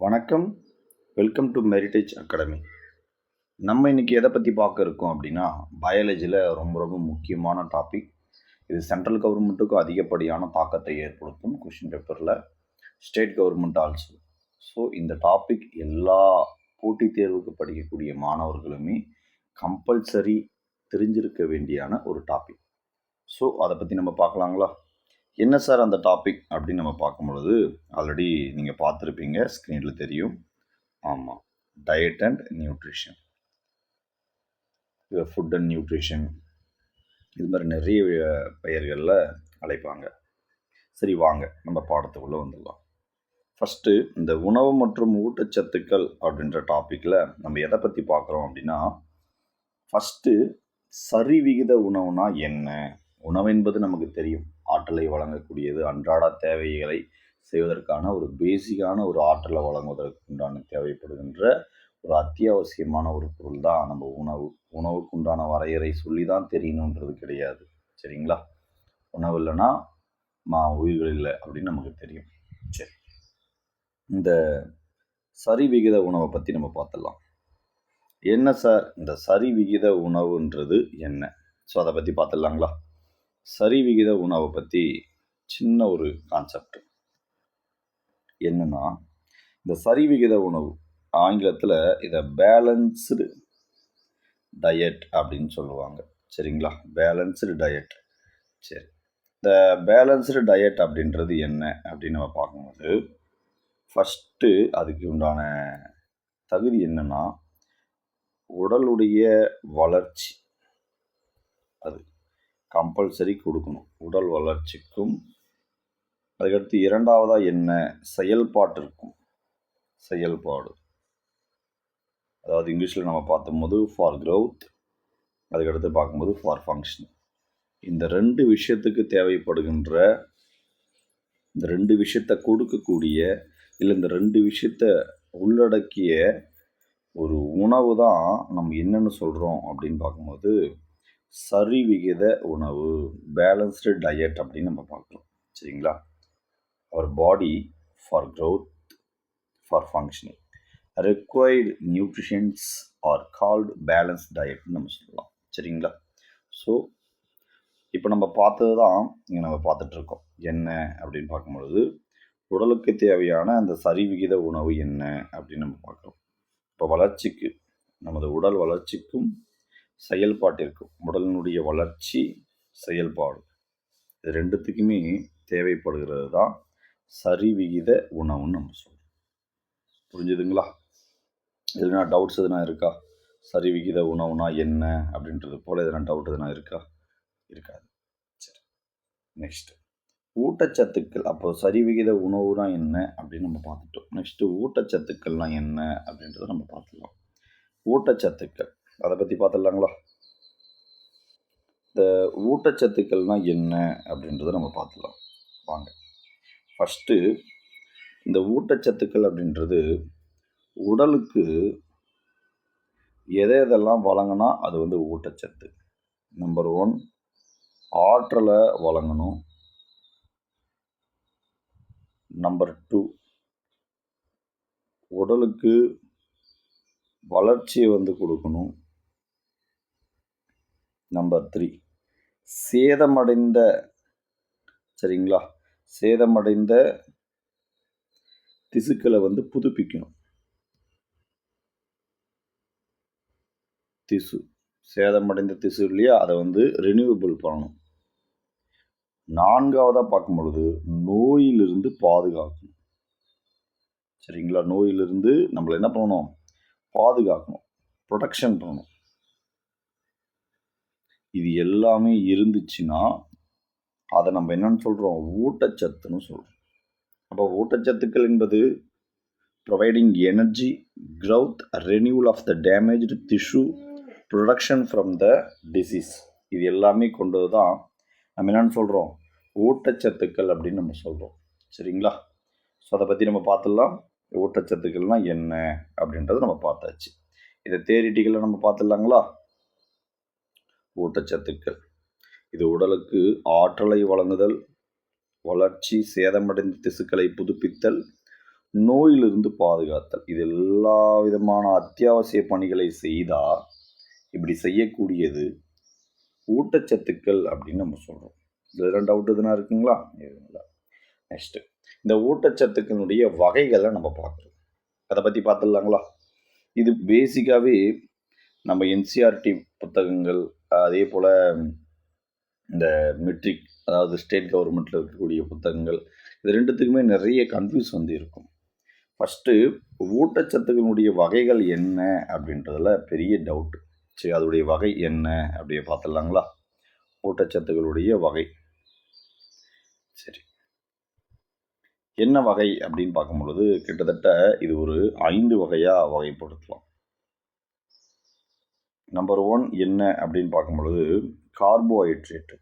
வணக்கம். Welcome to Meritage academy. நம்ம இன்றைக்கி எதை பற்றி பார்க்க இருக்கோம் அப்படின்னா, பயாலஜியில் ரொம்ப ரொம்ப முக்கியமான டாபிக். இது சென்ட்ரல் கவர்மெண்ட்டுக்கும் அதிகப்படியான தாக்கத்தை ஏற்படுத்தும் கொஷின் பேப்பரில், ஸ்டேட் கவர்மெண்ட் ஆல்சோ. ஸோ இந்த டாபிக் எல்லா போட்டித் தேர்வுக்கு படிக்கக்கூடிய மாணவர்களுமே கம்பல்சரி தெரிஞ்சிருக்க வேண்டியான ஒரு டாபிக். ஸோ அதை பற்றி நம்ம பார்க்கலாங்களா? என்ன சார் அந்த டாபிக் அப்படின்னு நம்ம பார்க்கும்பொழுது, ஆல்ரெடி நீங்கள் பார்த்துருப்பீங்க, ஸ்க்ரீனில் தெரியும். ஆமாம், டயட் அண்ட் நியூட்ரிஷன், இது ஃபுட் அண்ட் நியூட்ரிஷன், இது மாதிரி நிறைய பெயர்களில் அழைப்பாங்க. சரி, வாங்க நம்ம பாடத்துக்குள்ளே வந்துடலாம். ஃபஸ்ட்டு இந்த உணவு மற்றும் ஊட்டச்சத்துக்கள் அப்படின்ற டாப்பிக்கில் நம்ம எதை பற்றி பார்க்குறோம் அப்படின்னா, ஃபஸ்ட்டு சரிவிகித உணவுனா என்ன? உணவு என்பது நமக்கு தெரியும், ஆற்றலை வழங்கக்கூடியது, அன்றாட தேவைகளை செய்வதற்கான ஒரு பேசிக்கான ஒரு ஆற்றலை வழங்குவதற்கு உண்டான தேவைப்படுகின்ற ஒரு அத்தியாவசியமான ஒரு பொருள் தான் நம்ம உணவு. உணவுக்கு உண்டான வரையறை சொல்லி தான் தெரியணுன்றது கிடையாது, சரிங்களா? உணவு இல்லைன்னா உயிர்கள் இல்லை அப்படின்னு நமக்கு தெரியும். சரி, இந்த சரிவிகித உணவை பற்றி நம்ம பார்த்துடலாம். என்ன சார் இந்த சரிவிகித உணவுன்றது என்ன? ஸோ அதை பற்றி பார்த்துடலாங்களா? சரிவிகித உணவை பற்றி சின்ன ஒரு கான்செப்ட் என்னன்னா, இந்த சரிவிகித உணவு ஆங்கிலத்தில் இதை பேலன்ஸ்டு டயட் அப்படின்னு சொல்லுவாங்க, சரிங்களா? Balanced diet. சரி, இந்த பேலன்ஸ்டு டயட் அப்படின்றது என்ன அப்படின்னு நம்ம பார்க்கும்போது, ஃபஸ்ட்டு அதுக்கு உண்டான தகுதி என்னன்னா, உடலுடைய வளர்ச்சி அது கம்பல்சரி கொடுக்கணும், உடல் வளர்ச்சிக்கும். அதுக்கடுத்து இரண்டாவதாக என்ன, செயல்பாட்டிற்கும். செயல்பாடு, அதாவது இங்கிலீஷில் நம்ம பார்க்கும்போது ஃபார் க்ரோத், அதுக்கடுத்து பார்க்கும்போது ஃபார் ஃபங்க்ஷன். இந்த ரெண்டு விஷயத்துக்கு தேவைப்படுகின்ற, இந்த ரெண்டு விஷயத்தை கொடுக்கக்கூடிய, இல்லை இந்த ரெண்டு விஷயத்தை உள்ளடக்கிய ஒரு உணவு தான் நம்ம என்னென்னு சொல்கிறோம் அப்படின்னு பார்க்கும்போது சரிவிகித உணவு, பேலன்ஸ்டு டயட் அப்படின்னு நம்ம பார்க்குறோம், சரிங்களா? Our body for growth, for functioning, required nutrients are called balanced diet நம்ம சொல்லலாம், சரிங்களா? ஸோ இப்போ நம்ம பார்த்தது தான் இங்கே நம்ம பார்த்துட்ருக்கோம். என்ன அப்படின்னு பார்க்கும்பொழுது, உடலுக்கு தேவையான அந்த சரிவிகித உணவு என்ன அப்படின்னு நம்ம பார்க்குறோம். இப்போ வளர்ச்சிக்கு, நமது உடல் வளர்ச்சிக்கும் செயல்பாட்டிற்கும், உடலினுடைய வளர்ச்சி செயல்பாடு, இது ரெண்டுத்துக்குமே தேவைப்படுகிறது தான் சரிவிகித உணவுன்னு நம்ம சொல்கிறோம். புரிஞ்சுதுங்களா? எதுனா டவுட்ஸ் எதுனா இருக்கா? சரிவிகித உணவுனா என்ன அப்படின்றது போல் எதுனா டவுட் எதுனா இருக்கா? இருக்காது. சரி, நெக்ஸ்ட்டு ஊட்டச்சத்துக்கள். அப்போ சரிவிகித உணவுனா என்ன அப்படின்னு நம்ம பார்த்துட்டோம். நெக்ஸ்ட்டு ஊட்டச்சத்துக்கள்லாம் என்ன அப்படின்றத நம்ம பார்த்துக்கலாம். ஊட்டச்சத்துக்கள் அதை பற்றி பார்த்துடலாங்களா? இந்த ஊட்டச்சத்துக்கள்னால் என்ன அப்படின்றத நம்ம பார்த்துக்கலாம், வாங்க. ஃபஸ்ட்டு இந்த ஊட்டச்சத்துக்கள் அப்படின்றது உடலுக்கு எதெல்லாம் வழங்கினா அது வந்து ஊட்டச்சத்து. நம்பர் 1, ஆற்றலை வழங்கணும். நம்பர் 2, உடலுக்கு வளர்ச்சியை வந்து கொடுக்கணும். நம்பர் 3, சேதமடைந்த, சரிங்களா, சேதமடைந்த திசுக்களை வந்து புதுப்பிக்கணும். திசு, சேதமடைந்த திசு இல்லையா, அதை வந்து ரினியூவபிள் பண்ணணும். 4ஆவதாக பார்க்கும் பொழுது நோயிலிருந்து பாதுகாக்கணும், சரிங்களா? நோயிலிருந்து நம்மளை என்ன பண்ணணும், பாதுகாக்கணும், ப்ரொடெக்ஷன் பண்ணணும். இது எல்லாமே இருந்துச்சுன்னா அதை நம்ம என்னன்னு சொல்கிறோம், ஊட்டச்சத்துன்னு சொல்கிறோம். அப்போ ஊட்டச்சத்துக்கள் என்பது providing energy, growth, renewal of the damaged tissue, production from the disease, இது எல்லாமே கொண்டது தான் நம்ம என்னென்னு சொல்கிறோம், ஊட்டச்சத்துக்கள் அப்படின்னு நம்ம சொல்கிறோம், சரிங்களா? ஸோ அதை பற்றி நம்ம பார்த்துடலாம். ஊட்டச்சத்துக்கள்னால் என்ன அப்படின்றத நம்ம பார்த்தாச்சு. இதை தியரிட்டிக்கலாக நம்ம பார்த்துடலாங்களா? ஊட்டச்சத்துக்கள் இது உடலுக்கு ஆற்றலை வழங்குதல், வளர்ச்சி, சேதமடைந்த திசுக்களை புதுப்பித்தல், நோயிலிருந்து பாதுகாத்தல். இது எல்லா விதமான அத்தியாவசிய பணிகளை செய்தால் இப்படி செய்யக்கூடியது ஊட்டச்சத்துக்கள் அப்படின்னு நம்ம சொல்கிறோம். இதில் டவுட் எதுனா இருக்குங்களா? இல்லை. நெக்ஸ்ட்டு இந்த ஊட்டச்சத்துக்களுடைய வகைகளை நம்ம பார்க்குறோம். அதை பற்றி பார்த்துடலாங்களா? இது பேசிக்காகவே நம்ம என்சிஆர்டி புத்தகங்கள், அதே போல் இந்த மெட்ரிக், அதாவது ஸ்டேட் கவர்மெண்ட்டில் இருக்கக்கூடிய புத்தகங்கள், இது ரெண்டுத்துக்குமே நிறைய கன்ஃபியூஸ் வந்து இருக்கும். ஃபஸ்ட்டு ஊட்டச்சத்துக்களுடைய வகைகள் என்ன அப்படின்றதுல பெரிய டவுட்டு. சரி, அதோடைய வகை என்ன அப்படியே பார்த்துடலாங்களா? ஊட்டச்சத்துக்களுடைய வகை. சரி, என்ன வகை அப்படின்னு பார்க்கும் பொழுது கிட்டத்தட்ட இது ஒரு 5 வகையாக வகைப்படுத்தலாம். நம்பர் 1 என்ன அப்படின்னு பார்க்கும் பொழுது கார்போஹைட்ரேட்டு,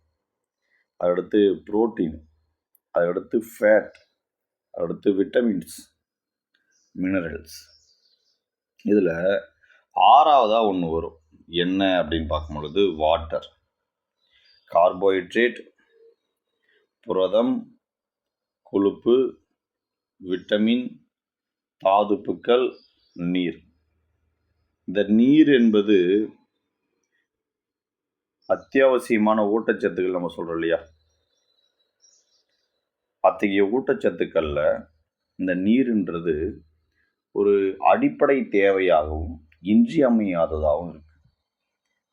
அடுத்து புரோட்டீன், அடுத்து ஃபேட், அடுத்து விட்டமின்ஸ், மினரல்ஸ். இதில் 6வதாக ஒன்று வரும். என்ன அப்படின்னு பார்க்கும் பொழுது வாட்டர். கார்போஹைட்ரேட், புரதம், கொழுப்பு, விட்டமின், தாதுப்புக்கள், நீர். இந்த நீர் என்பது அத்தியாவசியமான ஊட்டச்சத்துக்கள் நம்ம சொல்கிறோம் இல்லையா? அத்தகைய ஊட்டச்சத்துக்களில் இந்த நீருன்றது ஒரு அடிப்படை தேவையாகவும் இன்றியமையாததாகவும் இருக்குது.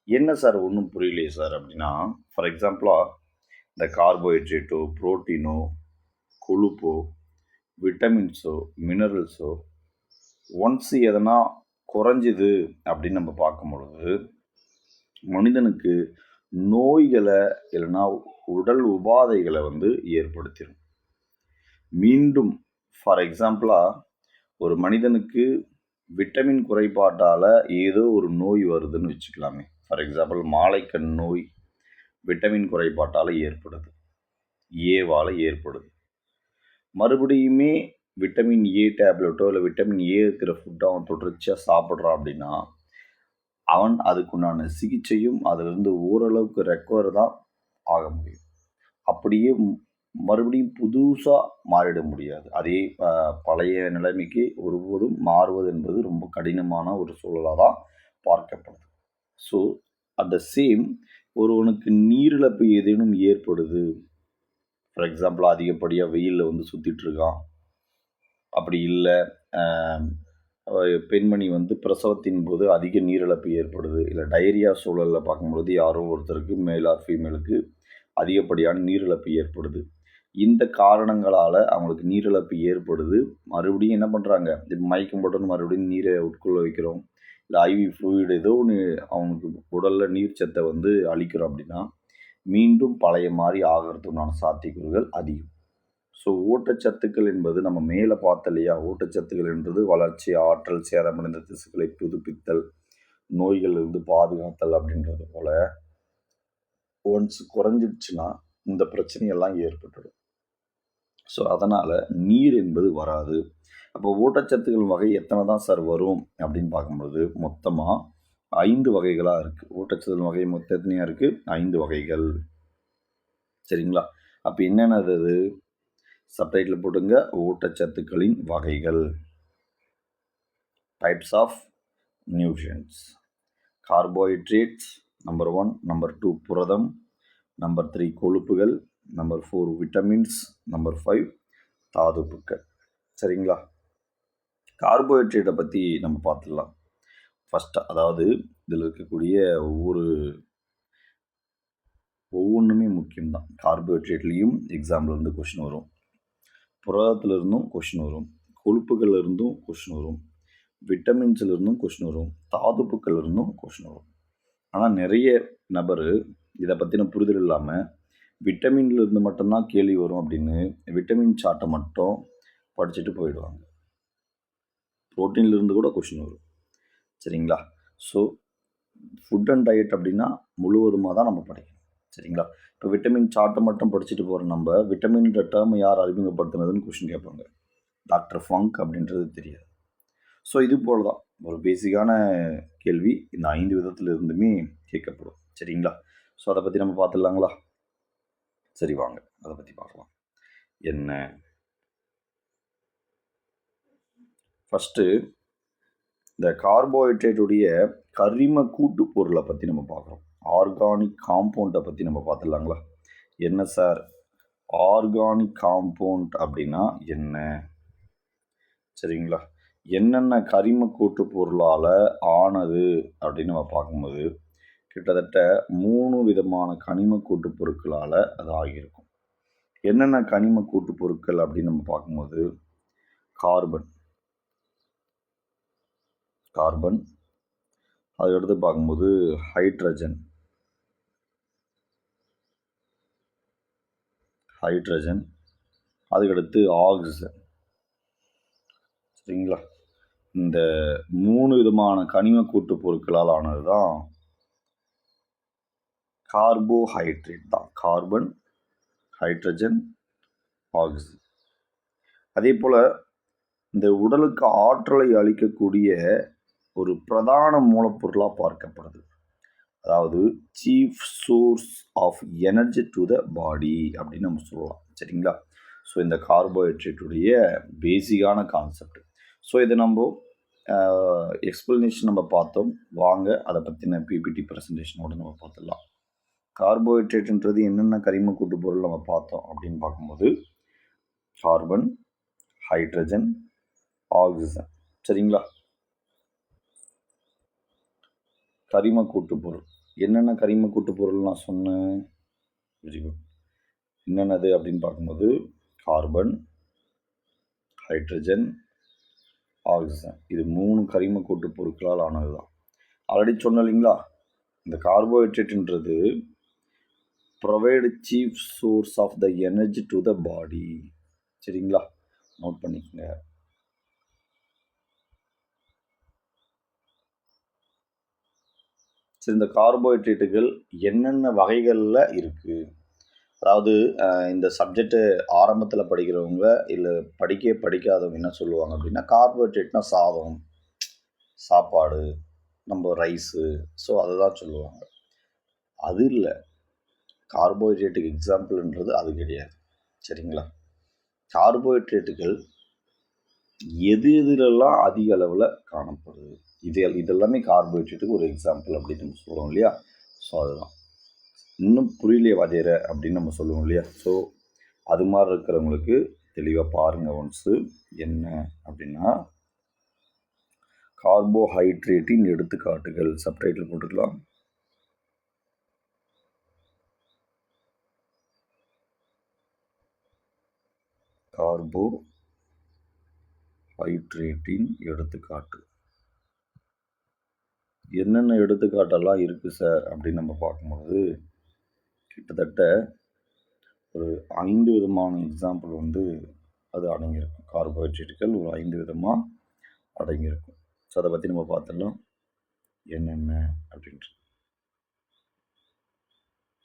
என்ன சார் ஒன்றும் புரியலையே சார் அப்படின்னா, ஃபார் எக்ஸாம்பிளாக இந்த கார்போஹைட்ரேட்டோ, புரோட்டீனோ, கொழுப்போ, விட்டமின்ஸோ, மினரல்ஸோ ஒன்ஸ் எதனா குறைஞ்சிது அப்படின்னு நம்ம பார்க்கும் பொழுது மனிதனுக்கு நோய்களை இல்லைன்னா உடல் உபாதைகளை வந்து ஏற்படுத்திடும். மீண்டும் ஃபார் எக்ஸாம்பிளாக ஒரு மனிதனுக்கு விட்டமின் குறைபாட்டால் ஏதோ ஒரு நோய் வருதுன்னு வச்சுக்கலாமே. ஃபார் எக்ஸாம்பிள் மாலைக்கண் நோய் விட்டமின் குறைபாட்டால் ஏற்படுது, ஏவால் ஏற்படுது. மறுபடியுமே விட்டமின் ஏ டேப்லெட்டோ இல்லை விட்டமின் ஏ இருக்கிற ஃபுட்டை அவன் தொடர்ச்சியாக சாப்பிட்றான் அப்படின்னா அவன் அதுக்குண்டான சிகிச்சையும் அதிலிருந்து ஓரளவுக்கு ரெக்கவர் தான் ஆக முடியும். அப்படியே மறுபடியும் புதுசாக மாறிட முடியாது. அதே பழைய நிலைமைக்கு ஒருபோதும் மாறுவது என்பது ரொம்ப கடினமான ஒரு சூழலாக தான் பார்க்கப்படுது. ஸோ அட் த சேம் ஒருவனுக்கு நீரிழப்பு ஏதேனும் ஏற்படுது, ஃபார் எக்ஸாம்பிள் அதிகப்படியாக வெயிலில் வந்து சுற்றிட்டுருக்கான், அப்படி இல்லை பெண்மணி வந்து பிரசவத்தின் போது அதிக நீரிழப்பு ஏற்படுது, இல்லை டயரியா சூழலில் பார்க்கும்பொழுது யாரோ ஒருத்தருக்கு மேல் ஆர் ஃபீமேலுக்கு அதிகப்படியான நீரிழப்பு ஏற்படுது. இந்த காரணங்களால் அவங்களுக்கு நீரிழப்பு ஏற்படுது. மறுபடியும் என்ன பண்ணுறாங்க, மயக்கம் போட்டோன்னு மறுபடியும் நீரை உட்கொள்ள வைக்கிறோம், இல்லை ஐவி ஃப்ளூயிட் ஏதோ ஒன்று அவனுக்கு உடலில் நீர் சத்தை வந்து அளிக்கிறோம் அப்படின்னா மீண்டும் பழைய மாதிரி ஆகிறதுக்குண்டான சாத்தியக்கூறுகள் அதிகம். ஸோ ஊட்டச்சத்துக்கள் என்பது நம்ம மேலே பார்த்த இல்லையா, ஊட்டச்சத்துக்கள் என்பது வளர்ச்சி, ஆற்றல், சேதமடைந்த திசுக்களை புதுப்பித்தல், நோய்களிலிருந்து பாதுகாத்தல் அப்படின்றது போல் ஒன்ஸ் குறைஞ்சிடுச்சுன்னா இந்த பிரச்சனையெல்லாம் ஏற்பட்டுடும். ஸோ அதனால் நீர் என்பது வராது. அப்போ ஊட்டச்சத்துக்கள் வகை எத்தனை தான் சார் வரும் அப்படின்னு பார்க்கும்பொழுது மொத்தமாக 5 வகைகளாக இருக்குது. ஊட்டச்சத்துக்கள் வகை மொத்தம் எத்தனையாக இருக்குது? 5 வகைகள். சரிங்களா? அப்போ என்னென்னது அது? சப்டைட்டில் போட்டுங்க, ஊட்டச்சத்துக்களின் வகைகள். Types of nutrients. Carbohydrates number 1, number 2 புரதம், நம்பர் 3 கொழுப்புகள், நம்பர் 4 விட்டமின்ஸ், நம்பர் 5 தாதுப்புக்கள். சரிங்களா? கார்போஹைட்ரேட்டை பற்றி நம்ம பார்த்துடலாம். ஃபஸ்ட்டு, அதாவது இதில் இருக்கக்கூடிய ஒவ்வொன்றுமே முக்கியம்தான். கார்போஹைட்ரேட்லேயும் எக்ஸாம்பிள் கொஷின் வரும், புரதத்திலிருந்தும் கொஷின் வரும், கொழுப்புகள்லேருந்தும் கொஷின் வரும், விட்டமின்ஸ்லேருந்தும் கொஷின் வரும், தாதுப்புக்கள்லேருந்தும் கொஷின் வரும். ஆனால் நிறைய நபர் இதை பற்றின புரிதல் இல்லாமல் விட்டமின்லேருந்து மட்டும்தான் கேள்வி வரும் அப்படின்னு விட்டமின் சார்ட்டை மட்டும் படிச்சுட்டு போயிடுவாங்க. ப்ரோட்டீன்லேருந்து கூட கொஷின் வரும். சரிங்களா? ஸோ ஃபுட் அண்ட் டயட் அப்படின்னா முழுவதுமாக தான் நம்ம படிக்கணும். சரிங்களா? இப்போ விட்டமின் சார்ட்டை மட்டும் படிச்சுட்டு போகிற நம்ம விட்டமின்ற டேர்ம் யார் அறிமுகப்படுத்தினதுன்னு கொஷின் கேட்பாங்க. டாக்டர் ஃபங்க் அப்படின்றது தெரியாது. ஸோ இது போல் தான் ஒரு பேசிக்கான கேள்வி இந்த 5 விதத்தில் இருந்துமே கேட்கப்படும். சரிங்களா? ஸோ அதை பற்றி நம்ம பார்த்துடலாங்களா? சரி, வாங்க அதை பற்றி பார்க்கலாம். என்ன ஃபஸ்ட்டு இந்த கார்போஹைட்ரேட்டுடைய கரிம கூட்டு பொருளை பற்றி நம்ம பார்க்குறோம். ஆர்கானிக் காம்பவுண்டை பற்றி நம்ம பார்த்துடலாங்களா? என்ன சார் ஆர்கானிக் காம்பவுண்ட் அப்படின்னா என்ன? சரிங்களா? என்னென்ன கரிம கூட்டு பொருளால் ஆனது அப்படின்னு நம்ம பார்க்கும்போது கிட்டத்தட்ட 3 விதமான கனிம கூட்டு பொருட்களால் அது ஆகியிருக்கும். என்னென்ன கனிம கூட்டு பொருட்கள் அப்படின்னு நம்ம பார்க்கும்போது கார்பன் அதுக்கடுத்து பார்க்கும்போது ஹைட்ரஜன் அதுக்கடுத்து ஆக்சிஜன். சரிங்களா? இந்த 3 விதமான கனிம கூட்டு பொருட்களால் ஆனது தான் கார்போஹைட்ரேட் தான். Carbon, hydrogen, oxygen. அதே போல் இந்த உடலுக்கு ஆற்றலை அளிக்கக்கூடிய ஒரு பிரதான மூலப்பொருளாக பார்க்கப்படுது. அதாவது chief source of energy to the body அப்படின்னு நம்ம சொல்லலாம். சரிங்களா? ஸோ இந்த கார்போஹைட்ரேட்டுடைய பேசிக்கான கான்செப்ட். ஸோ இதை நம்ம எக்ஸ்பிளனேஷன் நம்ம பார்த்தோம். வாங்க அதை பற்றின பிபிடி ப்ரெசன்டேஷனோட நம்ம பார்த்துடலாம். கார்போஹைட்ரேட்டுன்றது என்னென்ன கரிம கூட்டு பொருள் நம்ம பார்த்தோம் அப்படின்னு பார்க்கும்போது கார்பன், ஹைட்ரஜன், ஆக்சிஜன். சரிங்களா? கரிம கூட்டு பொருள் என்னென்ன கரிம கூட்டு பொருள் நான் சொன்னேன்? Very good. என்னென்னது அப்படின்னு பார்க்கும்போது கார்பன், ஹைட்ரஜன், ஆக்சிஜன். இது 3 கரிம கூட்டு பொருட்களால் ஆனது தான். ஆல்ரெடி சொன்னோம் இல்லைங்களா? இந்த கார்போஹைட்ரேட்டுன்றது provide chief source of the energy to the body. சரிங்களா? நோட் பண்ணிக்கோங்க. சரி, இந்த கார்போஹைட்ரேட்டுகள் என்னென்ன வகைகளில் இருக்குது? அதாவது இந்த சப்ஜெக்டு ஆரம்பத்தில் படிக்கிறவங்க இல்லை படிக்காதவங்க என்ன சொல்லுவாங்க அப்படின்னா கார்போஹைட்ரேட்னா சாப்பாடு, நம்ம ரைஸு, ஸோ அதை தான் சொல்லுவாங்க. அது இல்லை, கார்போஹைட்ரேட்டுக்கு எக்ஸாம்பிள்ன்றது அது கிடையாது. சரிங்களா? கார்போஹைட்ரேட்டுகள் எதுலெல்லாம் அதிக அளவில் காணப்படுது இதெல்லாமே கார்போஹைட்ரேட்டுக்கு ஒரு எக்ஸாம்பிள் அப்படின்னு நம்ம சொல்லுவோம் இல்லையா? ஸோ அதுதான். இன்னும் புரியலையே வாத்தியார அப்படின்னு நம்ம சொல்லுவோம் இல்லையா? ஸோ அது மாதிரி இருக்கிறவங்களுக்கு தெளிவாக பாருங்கள் ஒன்ஸு. என்ன அப்படின்னா கார்போஹைட்ரேட்டின் எடுத்துக்காட்டுகள். சப்டைட்டில் போட்டுக்கலாம். கார்போஹைட்ரேட்டின் எடுத்துக்காட்டு. என்னென்ன எடுத்துக்காட்டெல்லாம் இருக்குது சார் அப்படின்னு நம்ம பார்க்கும்போது கிட்டத்தட்ட ஒரு 5 விதமான எக்ஸாம்பிள் அது அடங்கியிருக்கும். கார்போஹைட்ரேட்டுகள் ஒரு 5 விதமாக அடங்கியிருக்கும். ஸோ அதை பற்றி நம்ம பார்த்துடலாம் என்னென்ன அப்படின்ட்டு.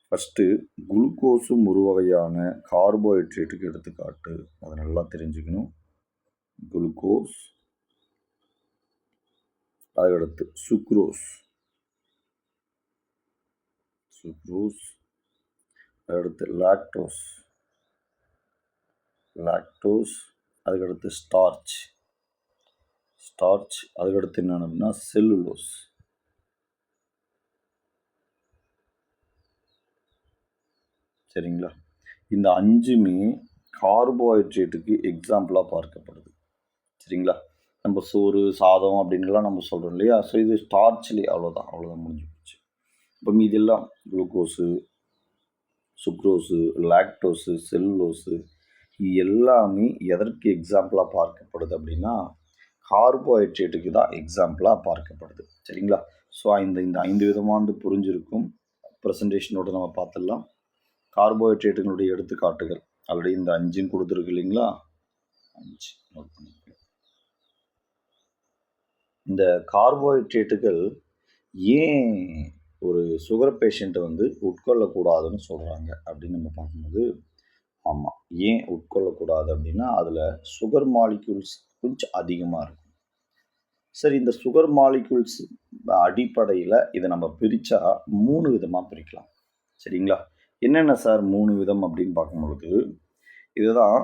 ஃபஸ்ட்டு குளுக்கோஸும் ஒரு வகையான கார்போஹைட்ரேட்டுக்கு எடுத்துக்காட்டு. அதை நல்லா தெரிஞ்சுக்கணும். குளுக்கோஸ், அதுக்கடுத்து சுக்ரோஸ், அதுக்கடுத்து லாக்டோஸ், அதுக்கடுத்து ஸ்டார்ச், அதுக்கடுத்து என்னென்ன அப்படின்னா செல்லுலோஸ். சரிங்களா? இந்த 5மே கார்போஹைட்ரேட்டுக்கு எக்ஸாம்பிளாக பார்க்கப்படுது. சரிங்களா? நம்ம சோறு, சாதம் அப்படின்லாம் நம்ம சொல்கிறோம் இல்லையா? ஸோ இது ஸ்டார்ச்லேயே அவ்வளோதான் முடிஞ்சு போச்சு. இப்போ மீதெல்லாம் குளுக்கோஸு, சுக்ரோஸு, லாக்டோஸு, செல்லுலோஸு இது எல்லாமே எதற்கு எக்ஸாம்பிளாக பார்க்கப்படுது அப்படின்னா கார்போஹைட்ரேட்டுக்கு தான் எக்ஸாம்பிளாக பார்க்கப்படுது. சரிங்களா? ஸோ இந்த 5 விதமானது புரிஞ்சிருக்கும். ப்ரெசன்டேஷனோடு நம்ம பார்த்துடலாம். கார்போஹைட்ரேட்டுகளுடைய எடுத்துக்காட்டுகள் ஆல்ரெடி இந்த 5 கொடுத்துருக்கு இல்லைங்களா? 5 நோட் பண்ணிக்கலாம். இந்த கார்போஹைட்ரேட்டுகள் ஏன் ஒரு சுகர் பேஷண்ட்டை உட்கொள்ளக்கூடாதுன்னு சொல்கிறாங்க அப்படின்னு நம்ம பார்க்கும்போது, ஆமாம், ஏன் உட்கொள்ளக்கூடாது அப்படின்னா அதில் சுகர் மாலிக்யூல்ஸ் கொஞ்சம் அதிகமாக இருக்கும். சரி, இந்த சுகர் மாலிக்யூல்ஸ் அடிப்படையில் இதை நம்ம பிரித்தா 3 விதமாக பிரிக்கலாம். சரிங்களா? என்னென்ன சார் 3 விதம் அப்படின்னு பார்க்கும்பொழுது இதுதான்.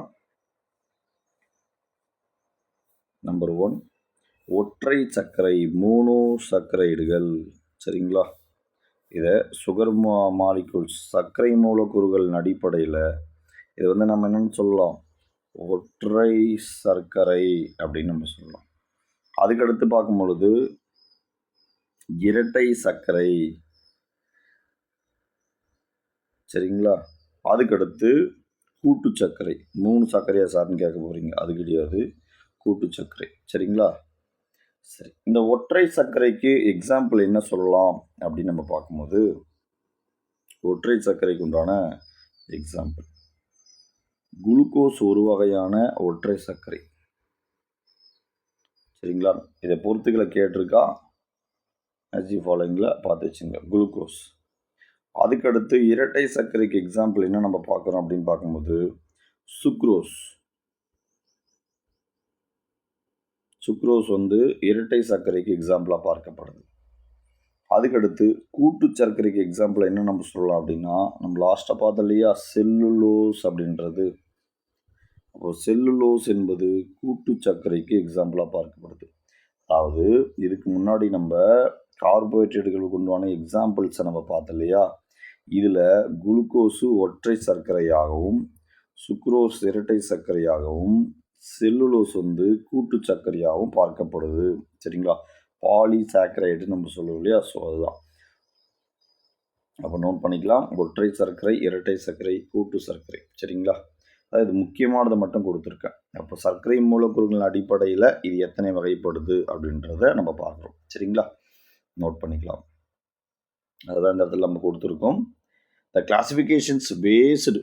நம்பர் 1 ஒற்றை சர்க்கரை மோனோ சர்க்கரைடுகள். சரிங்களா? இதை சுகர் மாலிகூல்ஸ் சர்க்கரை மூலக்கூறுகளின் அடிப்படையில் இதை வந்து நம்ம என்னென்னு சொல்லலாம், ஒற்றை சர்க்கரை அப்படின்னு நம்ம சொல்லலாம். அதுக்கடுத்து பார்க்கும் பொழுது இரட்டை சர்க்கரை. சரிங்களா? அதுக்கடுத்து கூட்டு சர்க்கரை. 3 சர்க்கரையா சார்னு கேட்க போகிறீங்க, அது கிடையாது, கூட்டு சர்க்கரை. சரிங்களா? சரி, இந்த ஒற்றை சர்க்கரைக்கு எக்ஸாம்பிள் என்ன சொல்லலாம் அப்படின்னு நம்ம பார்க்கும்போது, ஒற்றை சர்க்கரைக்கு உண்டான எக்ஸாம்பிள் குளுக்கோஸ் ஒரு வகையான ஒற்றை சர்க்கரை. சரிங்களா? இதை பொறுத்துக்களை கேட்டிருக்கா, ஆஸ் ஃபாலோயிங்கில் பார்த்து வச்சுங்க. குளுக்கோஸ். அதுக்கடுத்து இரட்டை சர்க்கரைக்கு எக்ஸாம்பிள் என்ன நம்ம பார்க்குறோம் அப்படின்னு பார்க்கும்போது சுக்ரோஸ். சுக்ரோஸ் வந்து இரட்டை சர்க்கரைக்கு எக்ஸாம்பிளாக பார்க்கப்படுது. அதுக்கடுத்து கூட்டு சர்க்கரைக்கு எக்ஸாம்பிள் என்ன நம்ம சொல்லலாம் அப்படின்னா, நம்ம லாஸ்ட்டாக பார்த்தோம் இல்லையா, செல்லுலோஸ் அப்படின்றது. அப்போ செல்லுலோஸ் என்பது கூட்டு சர்க்கரைக்கு எக்ஸாம்பிளாக பார்க்கப்படுது. அதாவது இதுக்கு முன்னாடி நம்ம கார்போஹைட்ரேட்டுகளுக்கு உண்டான எக்ஸாம்பிள்ஸை நம்ம பார்த்தோம் இல்லையா, இதில் குளுக்கோஸு ஒற்றை சர்க்கரையாகவும், சுக்ரோஸ் இரட்டை சர்க்கரையாகவும், செல்லுலோஸ் வந்து கூட்டு சர்க்கரையாகவும் பார்க்கப்படுது. சரிங்களா? பாலிசாக்கரைடு நம்ம சொல்லுவோம் இல்லையா, ஸோ அதுதான். அப்போ நோட் பண்ணிக்கலாம், ஒற்றை சர்க்கரை, இரட்டை சர்க்கரை, கூட்டு சர்க்கரை. சரிங்களா? அதாவது முக்கியமானதை மட்டும் கொடுத்துருக்கேன். அப்போ சர்க்கரை மூலக்கூறுகளின் அடிப்படையில் இது எத்தனை வகைப்படுது அப்படின்றத நம்ம பார்க்குறோம். சரிங்களா? நோட் பண்ணிக்கலாம். அதுதான் இந்த இடத்துல நம்ம கொடுத்துருக்கோம். The classifications based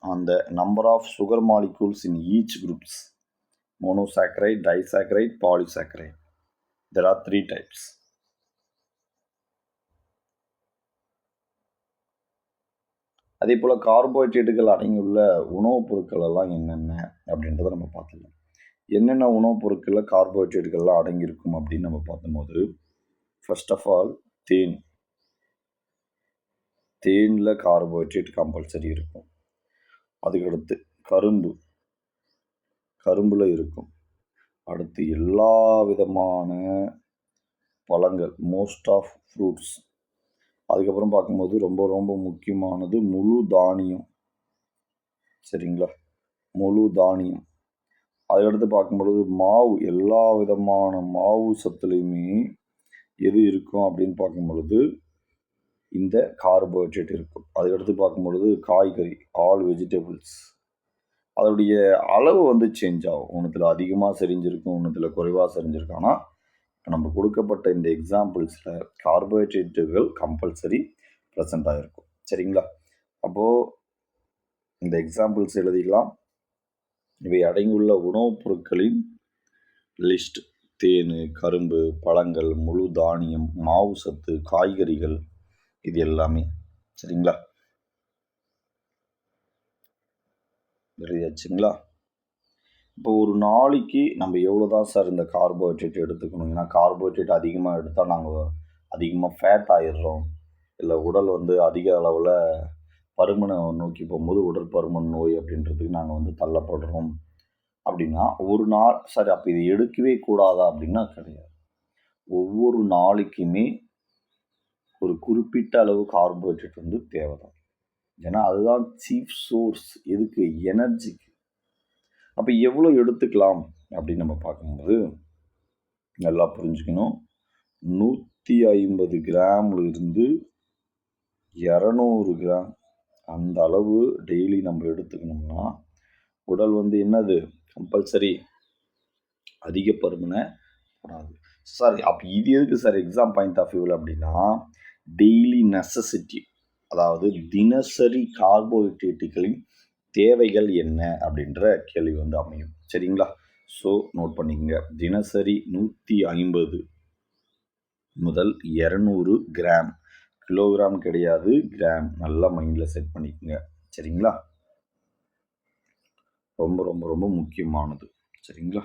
on the number of sugar molecules in each groups: monosaccharide, disaccharide, polysaccharide. There are 3 types. அதே போல் கார்போஹைட்ரேட்டுகள் அடங்கியுள்ள உணவுப் பொருட்கள் எல்லாம் என்னென்ன அப்படின்றத நம்ம பார்த்துக்கலாம். என்னென்ன உணவுப் பொருட்களில் கார்போஹைட்ரேட்டுகள்லாம் அடங்கியிருக்கும் அப்படின்னு நம்ம பார்க்கும்போது, ஃபர்ஸ்ட் ஆஃப் ஆல் தேன். தேனில் கார்போஹைட்ரேட் கம்பல்சரி இருக்கும். அதுக்கடுத்து கரும்பில் இருக்கும். அடுத்து எல்லா விதமான பழங்கள், மோஸ்ட் ஆஃப் ஃப்ரூட்ஸ். அதுக்கப்புறம் பார்க்கும்போது ரொம்ப ரொம்ப முக்கியமானது முழு தானியம். சரிங்களா? முழு தானியம். அதுக்கடுத்து பார்க்கும்பொழுது மாவு, எல்லா விதமான மாவு சத்துலையுமே எது இருக்கும் அப்படின்னு பார்க்கும் பொழுது இந்த கார்போஹைட்ரேட் இருக்கும். அதுக்கடுத்து பார்க்கும் பொழுது காய்கறி, ஆல் வெஜிடபிள்ஸ். அதோடைய அளவு வந்து சேஞ்ச் ஆகும். ஒன்றுத்தில் அதிகமாக செறிஞ்சிருக்கும், ஒன்றுத்தில் குறைவாக செறிஞ்சிருக்கும். ஆனால் நம்ம கொடுக்கப்பட்ட இந்த எக்ஸாம்பிள்ஸில் கார்போஹைட்ரேட்டுகள் கம்பல்சரி ப்ரெசண்ட் ஆகிருக்கும். சரிங்களா? அப்போது இந்த எக்ஸாம்பிள்ஸ் எழுதிக்கலாம். இவை அடங்கியுள்ள உணவுப் பொருட்களின் லிஸ்ட்: தேன், கரும்பு, பழங்கள், முழு தானியம், மாவு சத்து, காய்கறிகள், இது எல்லாமே. சரிங்களா? எழுதியாச்சுங்களா? இப்போ ஒரு நாளைக்கு நம்ம எவ்வளோ தான் சார் இந்த கார்போஹைட்ரேட் எடுத்துக்கணும்? ஏன்னா கார்போஹைட்ரேட் அதிகமாக எடுத்தால் நாங்கள் அதிகமாக ஃபேட் ஆகிடுறோம், இல்லை உடல் வந்து அதிக அளவில் பருமனை நோக்கி போகும்போது உடல் பருமன் நோய் அப்படின்றதுக்கு நாங்கள் வந்து தள்ளப்படுறோம் அப்படின்னா, ஒரு நாள் சரி அப்போ இது எடுக்கவே கூடாதா அப்படின்னா கிடையாது. ஒவ்வொரு நாளைக்குமே ஒரு குறிப்பிட்ட அளவு கார்போஹைட்ரேட் வந்து தேவைதான். ஏன்னா அதுதான் சீஃப் சோர்ஸ். எதுக்கு? எனர்ஜிக்கு. அப்போ எவ்வளோ எடுத்துக்கலாம் அப்படின்னு நம்ம பார்க்கும்போது நல்லா புரிஞ்சுக்கணும். 150 கிராம்ல இருந்து 200 கிராம் அந்த அளவு டெய்லி நம்ம எடுத்துக்கணும்னா உடல் வந்து என்னது கம்பல்சரி அதிக பருமனை கூடாது. சார் அப்போ இது எதுக்கு சார் எக்ஸாம் பாயிண்ட் ஆஃப் வியூவில் அப்படின்னா, டெய்லி நெசசிட்டி, அதாவது தினசரி கார்போஹைட்ரேட்டுகளின் தேவைகள் என்ன அப்படின்ற கேள்வி வந்து அமையும். சரிங்களா? ஸோ நோட் பண்ணிக்கங்க, தினசரி 150 முதல் 200 கிராம். கிலோகிராம் கிடையாது, கிராம். நல்லா மைண்டில் செட் பண்ணிக்கோங்க. சரிங்களா? ரொம்ப ரொம்ப ரொம்ப முக்கியமானது. சரிங்களா?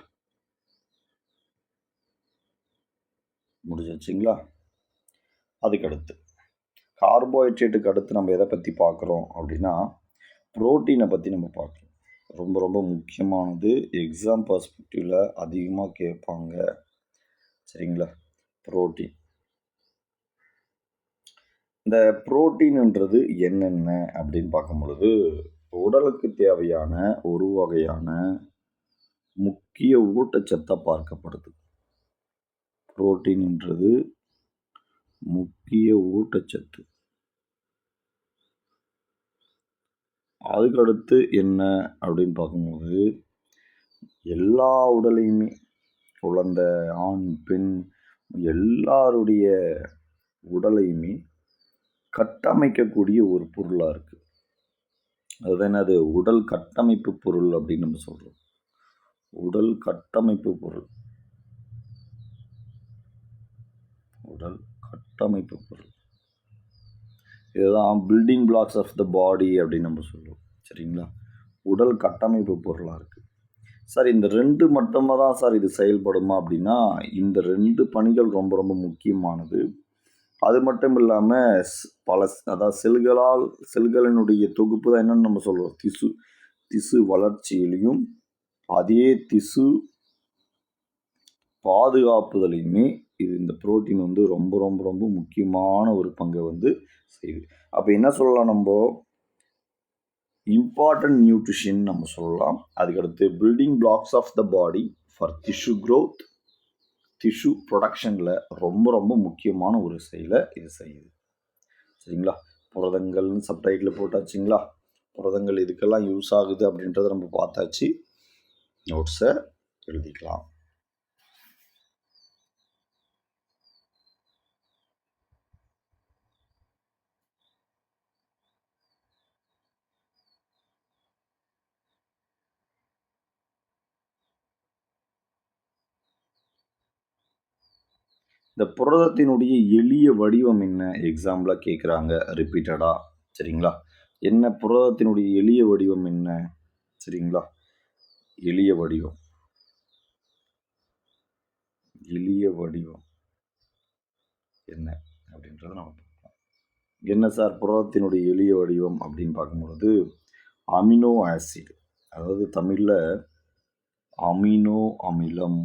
முடிஞ்சிச்சுங்களா? அதுக்கடுத்து கார்போஹைட்ரேட்டுக்கு அடுத்து நம்ம எதை பற்றி பார்க்குறோம் அப்படின்னா, புரோட்டீனை பற்றி நம்ம பார்க்குறோம். ரொம்ப ரொம்ப முக்கியமானது. எக்ஸாம் பர்ஸ்பெக்டிவில் அதிகமாக கேட்பாங்க. சரிங்களா? புரோட்டீன். இந்த புரோட்டீன்ன்றது என்னென்ன அப்படின்னு பார்க்கும் பொழுது, உடலுக்கு தேவையான ஒரு வகையான முக்கிய ஊட்டச்சத்தா பார்க்கப்படுது. புரோட்டீன்ன்றது முக்கிய ஊட்டச்சத்து. அதுக்கடுத்து என்ன அப்படின்னு பார்க்கும்போது, எல்லா உடலையுமே குழந்தை, ஆண், பெண் எல்லாருடைய உடலையுமே கட்டமைக்கக்கூடிய ஒரு பொருளா இருக்கு. அதுதான் என்னது? உடல் கட்டமைப்பு பொருள் அப்படின்னு நம்ம சொல்றோம். உடல் கட்டமைப்பு பொருள். உடல் கட்டமைப்பு பொருள். இதுதான் building blocks of the body அப்படின்னு நம்ம சொல்லுவோம். சரிங்களா? உடல் கட்டமைப்பு பொருளா இருக்கு. சார் இந்த 2 மட்டுமா தான் சார் இது செயல்படுமா அப்படின்னா, இந்த 2 பணிகள் ரொம்ப ரொம்ப முக்கியமானது. அது மட்டும் இல்லாம அதாவது செல்களினுடைய தொகுப்பு தான் என்னன்னு நம்ம சொல்றோம். திசு வளர்ச்சியிலையும், அதே திசு பாதுகாப்புதலையுமே இந்த புரோட்டீன் வந்து ரொம்ப ரொம்ப ரொம்ப முக்கியமான ஒரு பங்கை வந்து செய்யுது. அப்போ என்ன சொல்லலாம் நம்ப? இம்பார்ட்டன்ட் நியூட்ரிஷன் நம்ம சொல்லலாம். அதுக்கடுத்து building blocks of the body for tissue growth, tissue ப்ரொடக்ஷனில் ரொம்ப ரொம்ப முக்கியமான ஒரு செயலை இது செய்யுது. சரிங்களா? புரதங்கள்னு சப்டைட்டில் போட்டாச்சுங்களா? புரதங்கள் இதுக்கெல்லாம் யூஸ் ஆகுது அப்படின்றத நம்ம பார்த்தாச்சு. நோட்ஸை எழுதிக்கலாம். இந்த புரதத்தினுடைய எளிய வடிவம் என்ன? எக்ஸாம்பிளாக கேட்குறாங்க ரிப்பீட்டடாக. சரிங்களா? என்ன புரதத்தினுடைய எளிய வடிவம் என்ன? சரிங்களா? எளிய வடிவம். எளிய வடிவம் என்ன அப்படின்றத நம்ம பார்க்கலாம். என்ன சார் புரதத்தினுடைய எளிய வடிவம் அப்படின்னு பார்க்கும்பொழுது, அமினோ ஆசிட், அதாவது தமிழில் அமினோ அமிலம்.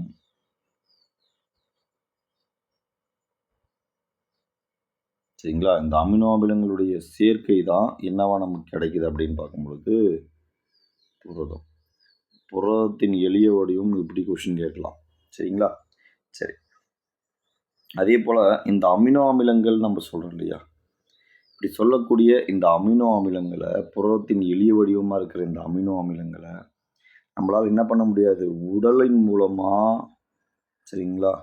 சரிங்களா? இந்த அமினோ அமிலங்களுடைய சேர்க்கை தான் என்னவா நமக்கு கிடைக்குது அப்படின்னு பார்க்கும்பொழுது புரதம். புரதத்தின் எளிய வடிவம் இப்படி கொஷின் கேட்கலாம். சரிங்களா? சரி. அதே போல் இந்த அமினோ அமிலங்கள் நம்ம சொல்கிறோம் இல்லையா? இப்படி சொல்லக்கூடிய இந்த அமினோ அமிலங்களை, புரதத்தின் எளிய வடிவமாக இருக்கிற இந்த அமினோ அமிலங்களை நம்மளால் என்ன பண்ண முடியாது? உடலின் மூலமாக, சரிங்களா,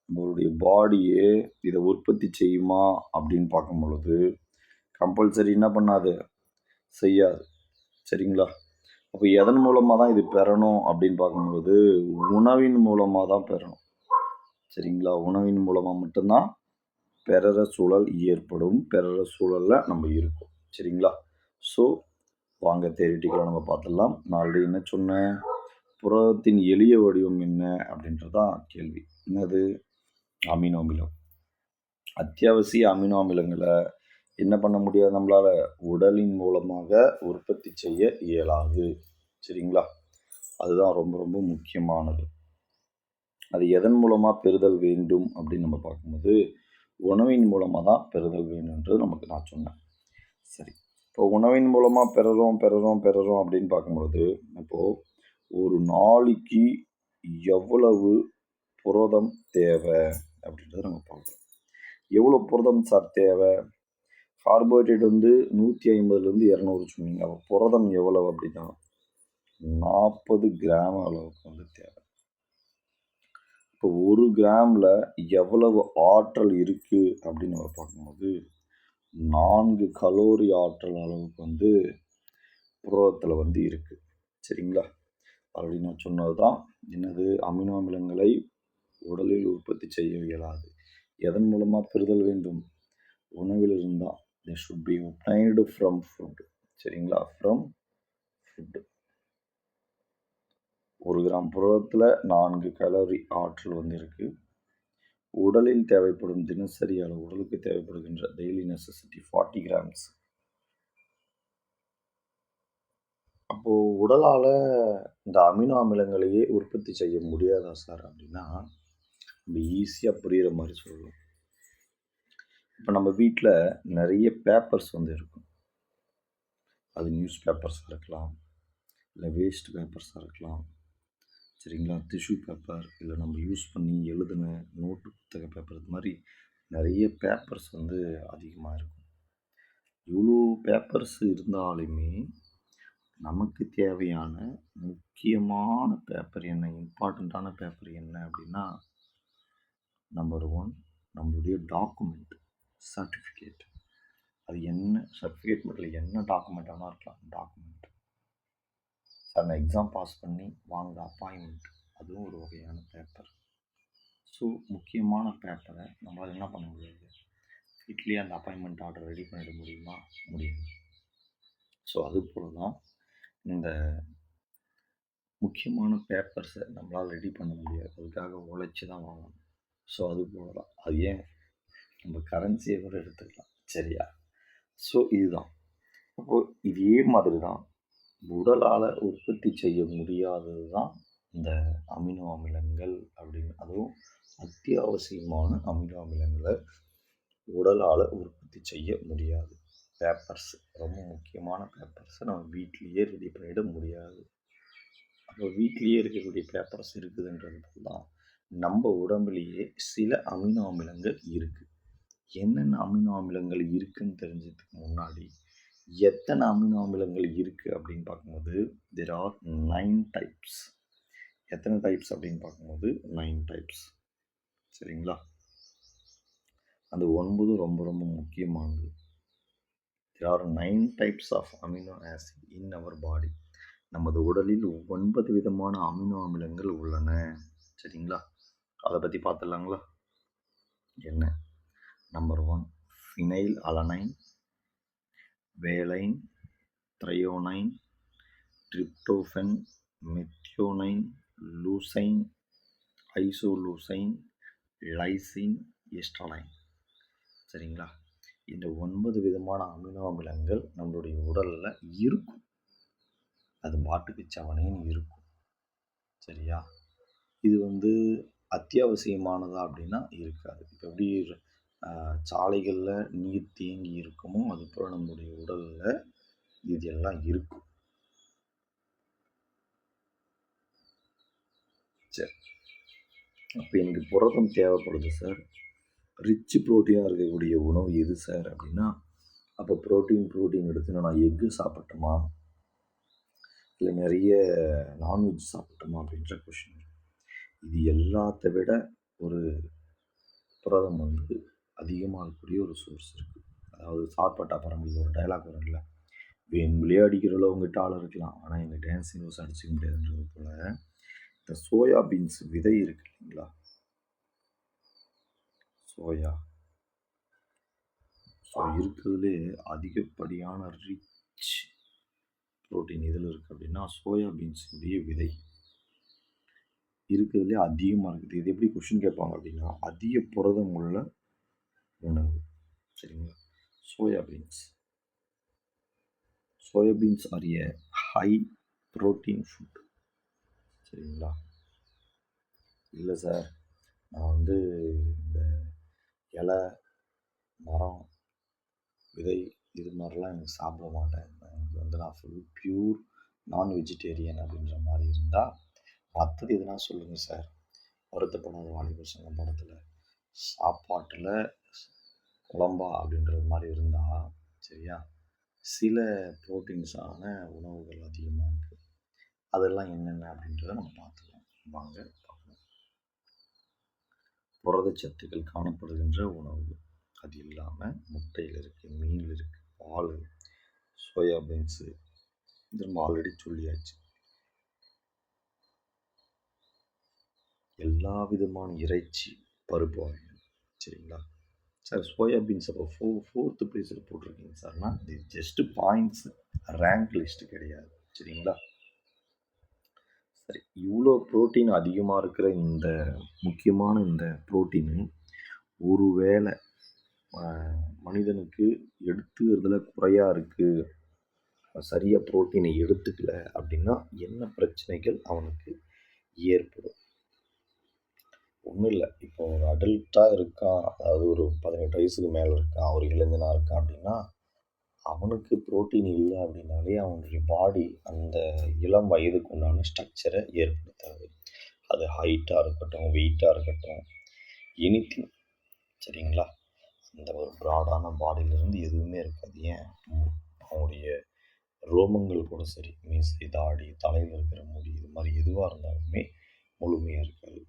நம்மளுடைய பாடியே இதை உற்பத்தி செய்யுமா அப்படின்னு பார்க்கும் பொழுது கம்பல்சரி என்ன பண்ணாது? செய்யாது. சரிங்களா? அப்போ எதன் மூலமாக தான் இது பெறணும் அப்படின்னு பார்க்கும்போது உணவின் மூலமாக தான் பெறணும். சரிங்களா? உணவின் மூலமாக மட்டும்தான் பெறுற சூழல் ஏற்படும். பெறுற சூழலில் நம்ம இருக்கோம். சரிங்களா? ஸோ வாங்க தியரிட்டிக்கலாக நம்ம பார்த்துடலாம். நான் ஆல்ரெடி என்ன சொன்னேன்? புரதத்தின் எளிய வடிவம் என்ன அப்படின்றதான் கேள்வி. என்னது? அமினோ அமிலம். அத்தியாவசிய அமினோ அமிலங்களை என்ன பண்ண முடியாது நம்மளால்? உடலின் மூலமாக உற்பத்தி செய்ய இயலாது. சரிங்களா? அதுதான் ரொம்ப ரொம்ப முக்கியமானது. அது எதன் மூலமாக பெறுதல் வேண்டும் அப்படின்னு நம்ம பார்க்கும்போது உணவின் மூலமாக தான் பெறுதல் வேணுன்றது நமக்கு நான் சொன்னேன். சரி, இப்போ உணவின் மூலமாக பெறுறோம் அப்படின்னு பார்க்கும்பொழுது இப்போது ஒரு நாளைக்கு எவ்வளவு புரதம் தேவை அப்படின்றத நம்ம பார்க்குறோம். எவ்வளோ புரதம் சார் தேவை? கார்போஹைட்ரேட் வந்து 150லேருந்து 200 சொன்னீங்க. அப்போ புரதம் எவ்வளவு அப்படின்னா 40 கிராம் அளவுக்கு வந்து தேவை. இப்போ 1 கிராமில் எவ்வளவு ஆற்றல் இருக்குது அப்படின்னு நம்ம பார்க்கும்போது 4 கலோரி ஆற்றல் அளவுக்கு வந்து புரதத்தில் வந்து இருக்குது. சரிங்களா? ஆல்ரெடி நான் சொன்னது தான். என்னது? அமினோ அமிலங்களை உடலில் உற்பத்தி செய்ய இயலாது. எதன் மூலமாக பெறுதல் வேண்டும்? உணவில் இருந்தால் they should be obtained from food. சரிங்களா? from food. 1 கிராம் புரதத்தில் 4 கலோரி ஆற்றல் வந்து இருக்குது. உடலில் தேவைப்படும் தினசரி அளவு, உடலுக்கு தேவைப்படுகின்ற டெய்லி நெசசிட்டி 40 கிராம்ஸ். அப்போது உடலால் இந்த அமினோ அமிலங்களையே உற்பத்தி செய்ய முடியாதா சார் அப்படின்னா நம்ம ஈஸியாக புரிகிற மாதிரி சொல்லலாம். இப்போ நம்ம வீட்டில் நிறைய பேப்பர்ஸ் இருக்கும். அது நியூஸ் பேப்பர்ஸாக இருக்கலாம், இல்லை வேஸ்ட் பேப்பர்ஸாக இருக்கலாம், சரிங்களா, டிஷ்யூ பேப்பர், இல்லை நம்ம யூஸ் பண்ணி எழுதின நோட்டு புத்தக பேப்பர், இது மாதிரி நிறைய பேப்பர்ஸ் அதிகமாக இருக்கும். இவ்வளோ பேப்பர்ஸ் இருந்தாலுமே நமக்கு தேவையான முக்கியமான பேப்பர் என்ன, இம்பார்ட்டண்ட்டான பேப்பர் என்ன அப்படின்னா, நம்பர் 1 நம்மளுடைய டாக்குமெண்ட், சர்டிஃபிகேட். அது என்ன சர்டிஃபிகேட் மட்டும் என்ன டாக்குமெண்ட் வேணால் இருக்கலாம். டாக்குமெண்ட் சார், நான் எக்ஸாம் பாஸ் பண்ணி வாங்குகிற அப்பாயின்மெண்ட், அதுவும் ஒரு வகையான பேப்பர். ஸோ முக்கியமான பேப்பரை நம்மளால் என்ன பண்ண முடியாது, வீட்லேயே அந்த அப்பாயின்மெண்ட் ஆர்டர் ரெடி பண்ணிட முடியுமா? முடியாது. ஸோ அது போல் தான் இந்த முக்கியமான பேப்பர்ஸை நம்மளால் ரெடி பண்ண முடியாது, அதுக்காக உழைச்சி தான் வாங்கணும். ஸோ அது போல் தான், அது ஏன் நம்ம கரன்சியை கூட எடுத்துக்கலாம், சரியா? ஸோ இதுதான். அப்போது இதே மாதிரி தான் உடலால் உற்பத்தி செய்ய முடியாதது தான் இந்த அமினோ அமிலங்கள் அப்படின்னு. அதுவும் அத்தியாவசியமான அமினோ அமிலங்களை உடலால் உற்பத்தி செய்ய முடியாது. பேப்பர்ஸ், ரொம்ப முக்கியமான பேப்பர்ஸை நம்ம வீட்லேயே ரெடி பண்ணிட முடியாது. அப்போ வீட்லேயே இருக்கக்கூடிய பேப்பர்ஸ் இருக்குதுன்றது தான் நம்ம உடம்புலேயே சில அமினோ அமிலங்கள் இருக்குது. என்னென்ன அமினோ அமிலங்கள் இருக்குதுன்னு தெரிஞ்சதுக்கு முன்னாடி எத்தனை அமினோ அமிலங்கள் இருக்குது அப்படின்னு பார்க்கும்போது there are 9 types. எத்தனை டைப்ஸ் அப்படின்னு பார்க்கும்போது 9 டைப்ஸ், சரிங்களா? அந்த 9 ரொம்ப ரொம்ப முக்கியமானது. there are 9 types of amino acid in our body. நமது உடலில் 9 விதமான அமினோ அமிலங்கள் உள்ளன, சரிங்களா? அதை பற்றி பார்த்துடலாங்களா? என்ன? Number 1 phenylalanine, valine, threonine, tryptophan, methionine, leucine, isoleucine, lysine, எஸ்ட்ரலைன், சரிங்களா? இந்த 9 விதமான அமினோ அமிலங்கள் நம்மளுடைய உடலில் இருக்கும். அது பாட்டுக்கு சவனைன்னு இருக்கும், சரியா? இது அத்தியாவசியமானதா அப்படின்னா இருக்காது. இப்போ எப்படி சாலைகளில் நீர் தேங்கி இருக்குமோ அதுபோல் நம்முடைய உடலில் இது எல்லாம் இருக்கும். சரி, அப்போ எனக்கு புரதம் தேவைப்படுது சார், ரிச் ப்ரோட்டீனாக இருக்கக்கூடிய உணவு எது சார் அப்படின்னா, அப்போ ப்ரோட்டீன் எடுத்துன்னா நான் எக்கு சாப்பிட்டோமா இல்லை நிறைய நான்வெஜ் சாப்பிட்டோமா அப்படின்ற கொஷின். இது எல்லாத்த விட ஒரு புரதம் அதிகமாக இருக்கக்கூடிய ஒரு சோர்ஸ் இருக்குது. அதாவது சாப்பிட்டா பரம்பரையில் ஒரு டைலாக் வரும்ல, வேணுங்களே அடிக்கிற அளவுங்கிட்ட ஆள் இருக்கலாம், ஆனால் எங்கள் டான்ஸ் நியூஸ் அடிச்சிக்க முடியாதுன்றது போல் இந்த சோயா பீன்ஸ் விதை இருக்கு இல்லைங்களா, சோயா, ஸோ இருக்கிறதுலே அதிகப்படியான ரிச் ப்ரோட்டீன் எதில் இருக்குது அப்படின்னா சோயா பீன்ஸுடைய விதை இருக்கிறதுலே அதிகமாக இருக்குது. இது எப்படி கொஷின் கேட்பாங்க அப்படின்னா, அதிக புரதம் உள்ள உணவு, சரிங்களா? Soybeans are a high protein food, சரிங்களா? இல்லை சார், நான் இந்த இலை, மரம், விதை இது மாதிரிலாம் எனக்கு சாப்பிட மாட்டேன், எனக்கு நான் ஃபுல் பியூர் நான் வெஜிடேரியன் அப்படின்ற மாதிரி இருந்தால் மற்றது எதுனா சொல்லுங்கள் சார். வருத்தப்படாத வாலிபர் சங்கம் படத்தில் சாப்பாட்டில் குழம்பா அப்படின்றது மாதிரி இருந்தால், சரியா, சில ப்ரோட்டீன்ஸான உணவுகள் அதிகமாக இருக்குது. அதெல்லாம் என்னென்ன அப்படின்றத நம்ம பார்த்துக்கலாம். வாங்க பார்க்கலாம். புரதச்சத்துக்கள் காணப்படுகின்ற உணவு, அது இல்லாமல் முட்டையில் இருக்குது, மீனில் இருக்குது, பால், சோயாபீன்ஸு, இது நம்ம ஆல்ரெடி சொல்லியாச்சு. எல்லா விதமான இறைச்சி, பருப்பு வகைகள், சரிங்களா? சார் சோயாபீன்ஸ் அப்போ ஃபோர்த்து ப்ளேஸில் போட்டிருக்கீங்க சார்னா, இது ஜஸ்ட்டு பாயிண்ட்ஸு, ரேங்க் லிஸ்ட்டு கிடையாது, சரிங்களா? சரி, இவ்வளோ ப்ரோட்டீன் அதிகமாக இருக்கிற இந்த முக்கியமான இந்த ப்ரோட்டீனு ஒரு வேளை மனிதனுக்கு எடுத்துக்கிறதுல குறையாக இருக்குது, சரியாக ப்ரோட்டீனை எடுத்துக்கல அப்படின்னா என்ன பிரச்சனைகள் அவனுக்கு ஏற்படும்? ஒன்றும் இல்லை. இப்போ ஒரு அடல்ட்டாக இருக்கான், அதாவது ஒரு 18 வயசுக்கு மேலே இருக்கான், ஒரு இளைஞனாக இருக்கான் அப்படின்னா, அவனுக்கு புரோட்டீன் இல்லை அப்படின்னாலே அவனுடைய பாடி அந்த இளம் வயதுக்கு உண்டான ஸ்ட்ரக்சரை ஏற்படுத்தாது. அது ஹைட்டாக இருக்கட்டும், வெயிட்டாக இருக்கட்டும், எனிதிங். சரிங்களா? அந்த ஒரு ப்ராடான பாடியிலேருந்து எதுவுமே இருக்காது. ஏன்? அவனுடைய ரோமங்கள் கூட சரி, மீசை, தாடி, தலையில் இருக்கிற முடி, இது மாதிரி எதுவாக இருந்தாலுமே முழுமையாக இருக்காது.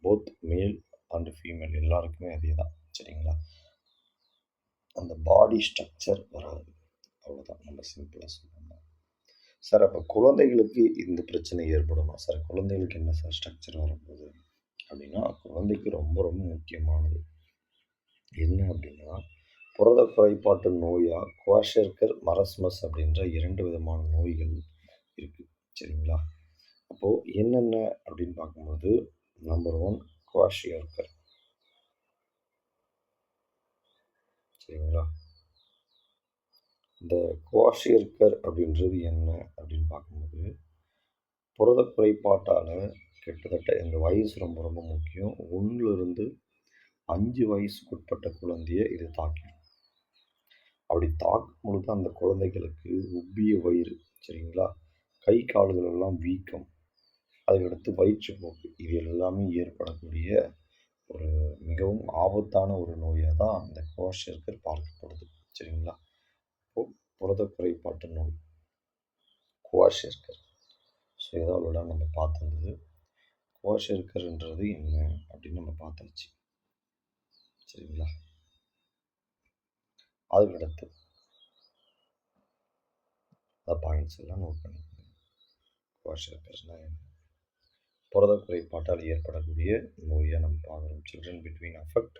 போத் மேல் அண்ட் ஃபீமேல் எல்லாருக்குமே அதே தான். சரிங்களா? அந்த பாடி ஸ்ட்ரக்சர் வராது. அவ்வளோதான், நம்ம சிம்பிளாக சொல்லணும். சார் அப்போ குழந்தைகளுக்கு இந்த பிரச்சனை ஏற்படுமா சார்? குழந்தைகளுக்கு என்ன சார் ஸ்ட்ரக்சர் வரும்போது அப்படின்னா, குழந்தைக்கு ரொம்ப ரொம்ப முக்கியமானது என்ன அப்படின்னா, புரத குறைபாட்டு நோயாக குவாஷியர்கர் மரஸ்மஸ் அப்படின்ற 2 விதமான நோய்கள் இருக்குது. சரிங்களா? அப்போது என்னென்ன அப்படின்னு பார்க்கும்போது, நம்பர் 1 குவாஷியர்கர். சரிங்களா? இந்த குவாஷியர்கர் அப்படின்றது என்ன அப்படின்னு பார்க்கும்போது, புரத குறைபாட்டால் கிட்டத்தட்ட இந்த வயசு ரொம்ப ரொம்ப முக்கியம். 1லிருந்து 5 வயசுக்குட்பட்ட குழந்தையை இது தாக்கிடும். அப்படி தாக்கும் பொழுது அந்த குழந்தைகளுக்கு உப்பிய வயிறு, சரிங்களா, கை கால்கள் எல்லாம் வீக்கம், அதுக்கடுத்து வயிற்றுப்போக்கு, இது எல்லாமே ஏற்படக்கூடிய ஒரு மிகவும் ஆபத்தான ஒரு நோயாக தான் இந்த குவாஷியர்கர் பார்க்கப்படுது. சரிங்களா? இப்போது புரத குறைபாட்டு நோய் குவாஷியர்கர். ஸோ இதோட நம்ம பார்த்துருந்தது குவாஷியர்கர்ன்றது என்ன அப்படின்னு நம்ம பார்த்தாச்சு. சரிங்களா? அதுக்கடுத்து அந்த பாயிண்ட்ஸ் எல்லாம் நோட் பண்ணிக்கோங்க. குவாஷியர்கர்னா என்ன? புரத குறைபாட்டால் ஏற்படக்கூடிய நோயை நம்ம பார்க்குறோம். Children between affect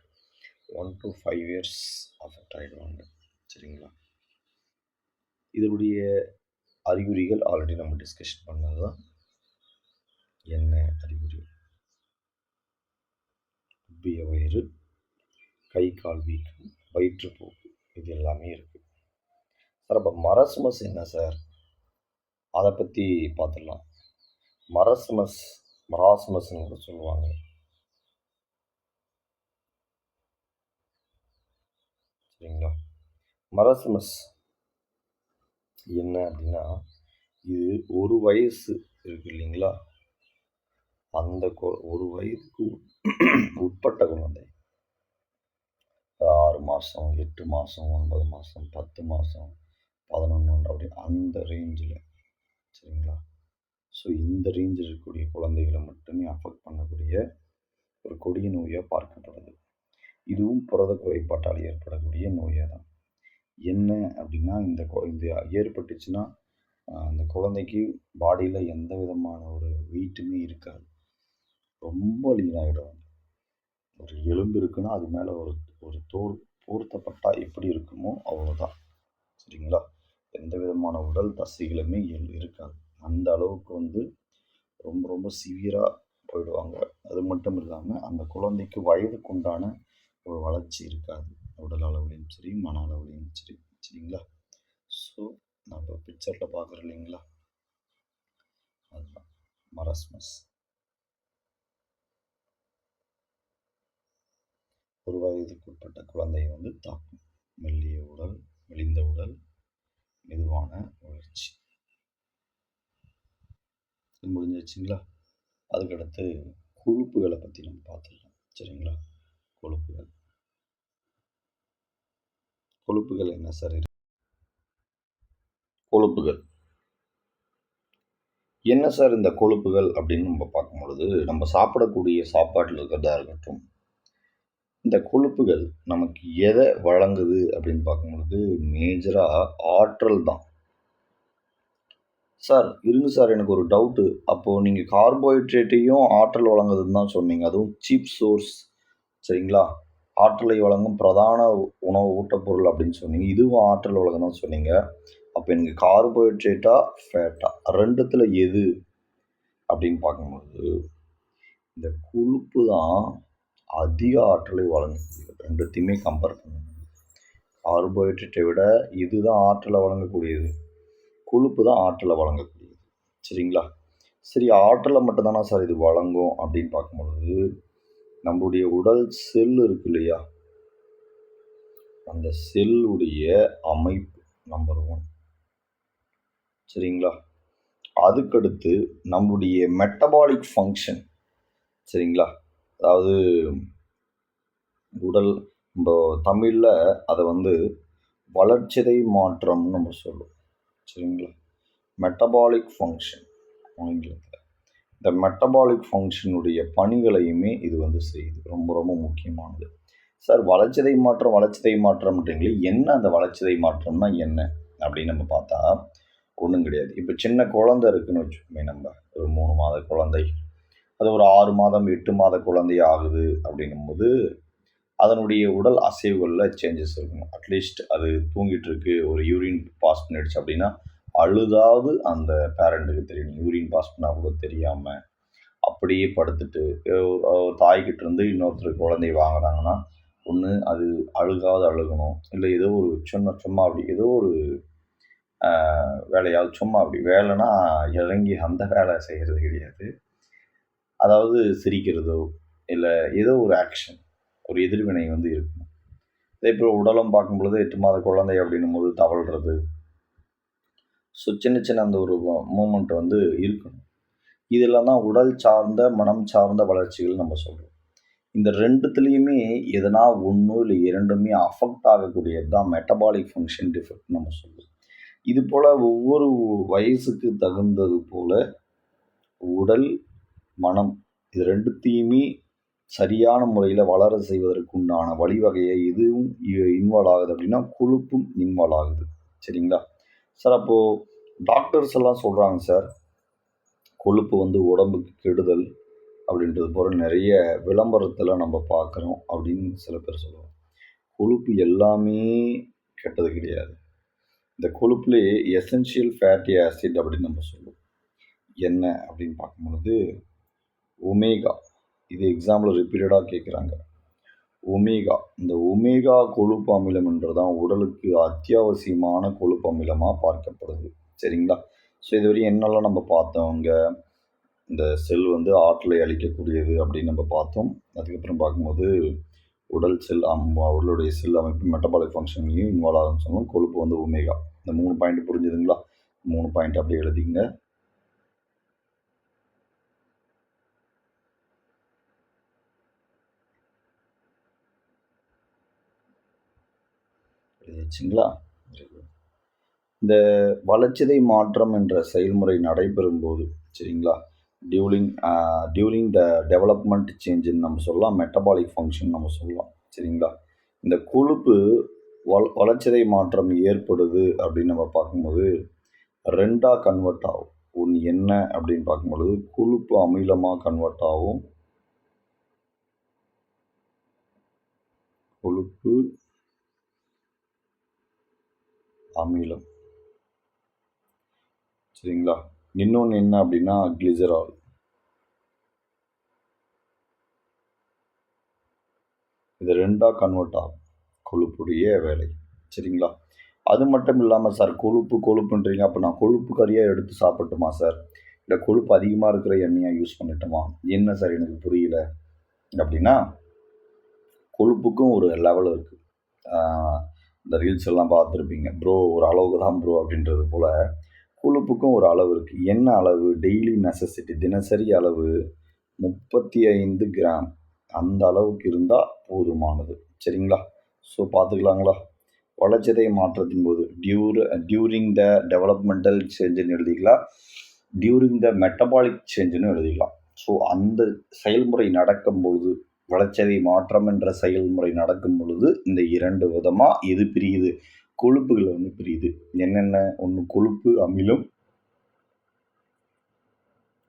1 to 5 years affect ஆகிடுவாங்க. சரிங்களா? இதனுடைய அறிகுறிகள் ஆல்ரெடி நம்ம டிஸ்கஷன் பண்ணது தான். என்ன அறிகுறி? உப்பிய வயிறு, கை கால் வீக்கம், வயிற்றுப்போக்கு, இது எல்லாமே இருக்குது. சார் அப்போ மரஸ்மஸ் என்ன சார்? அதை பற்றி பார்த்துடலாம். மராஸ்மஸ்ன்னு கூட சொல்லுவாங்க. சரிங்களா? மரஸ்மஸ் என்ன அப்படின்னா, இது ஒரு வயசு இருக்கு இல்லைங்களா, அந்த ஒரு வயதுக்கு உட்பட்ட குழந்தை, 6 மாதம், 8 மாதம், 9 மாதம், 10 மாதம், 11 அப்படி அந்த ரேஞ்சில். சரிங்களா? ஸோ இந்த ரேஞ்சில் இருக்கக்கூடிய குழந்தைகளை மட்டுமே அஃபெக்ட் பண்ணக்கூடிய ஒரு கொடிய நோயாக பார்க்கப்படுது. இதுவும் புரத குறைபாட்டால் ஏற்படக்கூடிய நோயாக தான். என்ன அப்படின்னா, இது ஏற்பட்டுச்சுன்னா அந்த குழந்தைக்கு பாடியில் எந்த விதமான ஒரு வெயிட்டுமே இருக்காது. ரொம்ப லீனாகிடும். ஒரு எலும்பு இருக்குன்னா அது மேலே ஒரு தோல் போர்த்தப்பட்டால் எப்படி இருக்குமோ அவ்வளோதான். சரிங்களா? எந்த விதமான உடல் தசைகளுமே இருக்காது. அந்த அளவுக்கு ரொம்ப ரொம்ப சிவியராக போயிடுவாங்க. அது மட்டும் இல்லாமல் அந்த குழந்தைக்கு வயதுக்குண்டான ஒரு வளர்ச்சி இருக்காது. உடல் அளவுலையும் சரி, மன அளவுலையும் சரி. சரிங்களா? ஸோ நம்ம பிக்சரில் பார்க்குறோம் இல்லைங்களா, அதுதான் மரஸ்மஸ். ஒரு வயதுக்குட்பட்ட குழந்தையை தாக்கும். மெல்லிய உடல், மெலிந்த உடல், மெதுவான வளர்ச்சி. முடிஞ்சிச்சுங்களா? அதுக்கடுத்து கொழுப்புகளை பற்றி நம்ம பார்த்துடலாம். சரிங்களா? கொழுப்புகள் என்ன சார்? கொழுப்புகள் என்ன சார்? இந்த கொழுப்புகள் அப்படின்னு நம்ம பார்க்கும்பொழுது, நம்ம சாப்பிடக்கூடிய சாப்பாட்டில் இருக்கிறதா இருக்கட்டும், இந்த கொழுப்புகள் நமக்கு எதை வழங்குது அப்படின்னு பார்க்கும்பொழுது மேஜராக ஆற்றல் தான். சார் இருங்க சார், எனக்கு ஒரு டவுட்டு. அப்போது நீங்கள் கார்போஹைட்ரேட்டையும் ஆற்றல் வழங்குதுன்னு தான் சொன்னீங்க, அதுவும் சீப் சோர்ஸ். சரிங்களா? ஆற்றலை வழங்கும் பிரதான உணவு ஊட்டப்பொருள் அப்படின்னு சொன்னீங்க, இதுவும் ஆற்றல் வழங்கும் தான் சொன்னீங்க. அப்போ எனக்கு கார்போஹைட்ரேட்டா ஃபேட்டா ரெண்டுத்தில் எது அப்படின்னு பார்க்கும்போது இந்த கொழுப்பு தான் அதிக ஆற்றலை வழங்கக்கூடியது. ரெண்டுத்தையுமே கம்பேர் பண்ணும்போது கார்போஹைட்ரேட்டை விட இதுதான் ஆற்றலை வழங்கக்கூடியது, கொழுப்பு தான் ஆற்றலை வழங்கக்கூடியது. சரிங்களா? சரி, ஆற்றலை மட்டும்தானா சார் இது வழங்கும் அப்படின்னு பார்க்கும்பொழுது நம்மளுடைய உடல் செல் இருக்கு இல்லையா, அந்த செல்லுடைய அமைப்பு நம்பர் 1. சரிங்களா? அதுக்கடுத்து நம்முடைய மெட்டபாலிக் ஃபங்க்ஷன். சரிங்களா? அதாவது உடல் நம்ம தமிழில் அதை வந்து வளர்சிதை மாற்றம்னு நம்ம சொல்லுவோம். சரிங்களா? மெட்டபாலிக் ஃபங்க்ஷன் ஆங்கிலத்தில். இந்த மெட்டபாலிக் ஃபங்க்ஷனுடைய பணிகளையுமே இது வந்து செய்யுது. ரொம்ப ரொம்ப முக்கியமானது. சார் வளர்சிதை மாற்றம்ன்றீங்களே, என்ன அந்த வளர்சிதை மாற்றம்னா என்ன அப்படின்னு நம்ம பார்த்தா ஒன்றும் கிடையாது. இப்போ சின்ன குழந்தை இருக்குன்னு வச்சுக்கோமே, நம்ம ஒரு 3 மாத குழந்தை, அது ஒரு 6 மாதம் 8 மாத குழந்தை ஆகுது அப்படிங்கும்போது அதனுடைய உடல் அசைவுகளில் சேஞ்சஸ் இருக்கும். அட்லீஸ்ட் அது தூங்கிட்டு இருக்கு, ஒரு யூரின் பாஸ் பண்ணிடுச்சு அப்படின்னா அழுதாவது அந்த பேரண்ட்டுக்கு தெரியும். யூரின் பாஸ் பண்ணால் கூட தெரியாமல் அப்படியே படுத்துட்டு தாய்கிட்ட இருந்து இன்னொருத்தர் குழந்தைய வாங்குறாங்கன்னா ஒன்று அது அழுகாது அழுகணும், இல்லை ஏதோ ஒரு சும்மா அப்படி ஏதோ ஒரு வேலையாவது சும்மா அப்படி வேலைன்னா இறங்கி அந்த வேலை செய்கிறது கிடையாது. அதாவது சிரிக்கிறதோ இல்லை ஏதோ ஒரு ஆக்ஷன், ஒரு எதிர்வினை வந்து இருக்கும். அதே போல் உடலும் பார்க்கும் பொழுது 8 மாத குழந்தை அப்படின்னும் போது தவழ்கிறது, ஸோ சின்ன சின்ன அந்த ஒரு மூமெண்ட் வந்து இருக்கணும். இதெல்லாம் தான் உடல் சார்ந்த மனம் சார்ந்த வளர்ச்சிகள் நம்ம சொல்கிறோம். இந்த ரெண்டுத்துலேயுமே எதனா ஒன்று இல்லை இரண்டுமே அஃபெக்ட் ஆகக்கூடியது தான் மெட்டபாலிக் ஃபங்க்ஷன் டிஃபெக்ட் நம்ம சொல்லுவோம். இது போல் ஒவ்வொரு வயசுக்கு தகுந்தது போல் உடல் மனம் இது ரெண்டுத்தையுமே சரியான முறையில் வளர செய்வதற்குண்டான வழிவகையை எதுவும் இன்வால்வ் ஆகுது அப்படின்னா கொழுப்பும் இன்வால்வ் ஆகுது. சரிங்களா சார்? அப்போது டாக்டர்ஸ் எல்லாம் சொல்கிறாங்க சார், கொழுப்பு வந்து உடம்புக்கு கெடுதல் அப்படின்றது போல் நிறைய விளம்பரத்தில் நம்ம பார்க்குறோம் அப்படின்னு சில பேர் சொல்லுவாங்க. கொழுப்பு எல்லாமே கெட்டது கிடையாது. இந்த கொழுப்புலேயே எசென்ஷியல் ஃபேட்டி ஆசிட் அப்படின்னு நம்ம சொல்லுவோம். என்ன அப்படின்னு பார்க்கும்பொழுது ஒமேகா, இது எக்ஸாம்பிள் ரிப்பீட்டடாக கேட்குறாங்க. ஒமேகா, இந்த ஒமேகா கொழுப்பு அமிலம் என்றதான் உடலுக்கு அத்தியாவசியமான கொழுப்பு அமிலமாக பார்க்கப்படுது. சரிங்களா? ஸோ இதுவரையும் என்னெல்லாம் நம்ம பார்த்தோங்க, இந்த செல் வந்து ஆற்றலை அளிக்கக்கூடியது அப்படின்னு நம்ம பார்த்தோம். அதுக்கப்புறம் பார்க்கும்போது உடல் செல் உடலுடைய செல் அமைப்பு மெட்டபாலிக் ஃபங்க்ஷன்லையும் இன்வால்வ் ஆகும்னு சொன்னோம். கொழுப்பு வந்து ஒமேகா. இந்த 3 பாயிண்ட் புரிஞ்சுதுங்களா? 3 பாயிண்ட் அப்படியே எழுதிங்க. எழுதிச்சுங்களா? இந்த வளர்சிதை மாற்றம் என்ற செயல்முறை நடைபெறும் போது, சரிங்களா, டியூரிங் த டெவலப்மெண்ட் சேஞ்சுன்னு நம்ம சொல்லலாம், மெட்டபாலிக் ஃபங்க்ஷன் நம்ம சொல்லலாம். சரிங்களா? இந்த கொழுப்பு வளர்சிதை மாற்றம் ஏற்படுது அப்படின்னு நம்ம பார்க்கும்போது 2ஆக கன்வெர்ட் ஆகும். ஒன்று என்ன அப்படின்னு பார்க்கும்பொழுது கொழுப்பு அமிலமாக கன்வெர்ட் ஆகும். கொழுப்பு அமிலம். சரிங்களா? இன்னொன்று என்ன அப்படின்னா கிளிசரால். இது 2ஆக கன்வெர்ட் ஆகும் கொழுப்புடைய வேலை. சரிங்களா? அது மட்டும் இல்லாமல் சார் கொழுப்புன்றீங்க, அப்போ நான் கொழுப்பு கறியாக எடுத்து சாப்பிட்டுமா சார், இல்லை கொழுப்பு அதிகமாக இருக்கிற எண்ணெயாக யூஸ் பண்ணிட்டோமா, என்ன சார் எனக்கு புரியல அப்படின்னா, கொழுப்புக்கும் ஒரு லெவல் இருக்குது. இந்த ரீல்ஸ் எல்லாம் பார்த்துருப்பீங்க, ப்ரோ ஒரு அளவுக்கு தான் ப்ரோ அப்படின்றது போல் கொழுப்புக்கும் ஒரு அளவு இருக்குது. என்ன அளவு? டெய்லி நெசசிட்டி, தினசரி அளவு 35 கிராம், அந்த அளவுக்கு இருந்தால் போதுமானது. சரிங்களா? ஸோ பார்த்துக்கலாங்களா? வளர்சிதை மாற்றத்தின் போது டியூரிங் த டெவலப்மெண்டல் சேஞ்சுன்னு எழுதிக்கலாம், டியூரிங் த மெட்டபாலிக் சேஞ்சுன்னு எழுதிக்கலாம். ஸோ அந்த செயல்முறை நடக்கும்பொழுது, வளர்சிதை மாற்றம் என்ற செயல்முறை நடக்கும் பொழுது இந்த 2 விதமாக எது பிரியுது? கொழுப்புகளை வந்து பிரியுது. என்னென்ன? ஒன்று கொழுப்பு அமிலம்,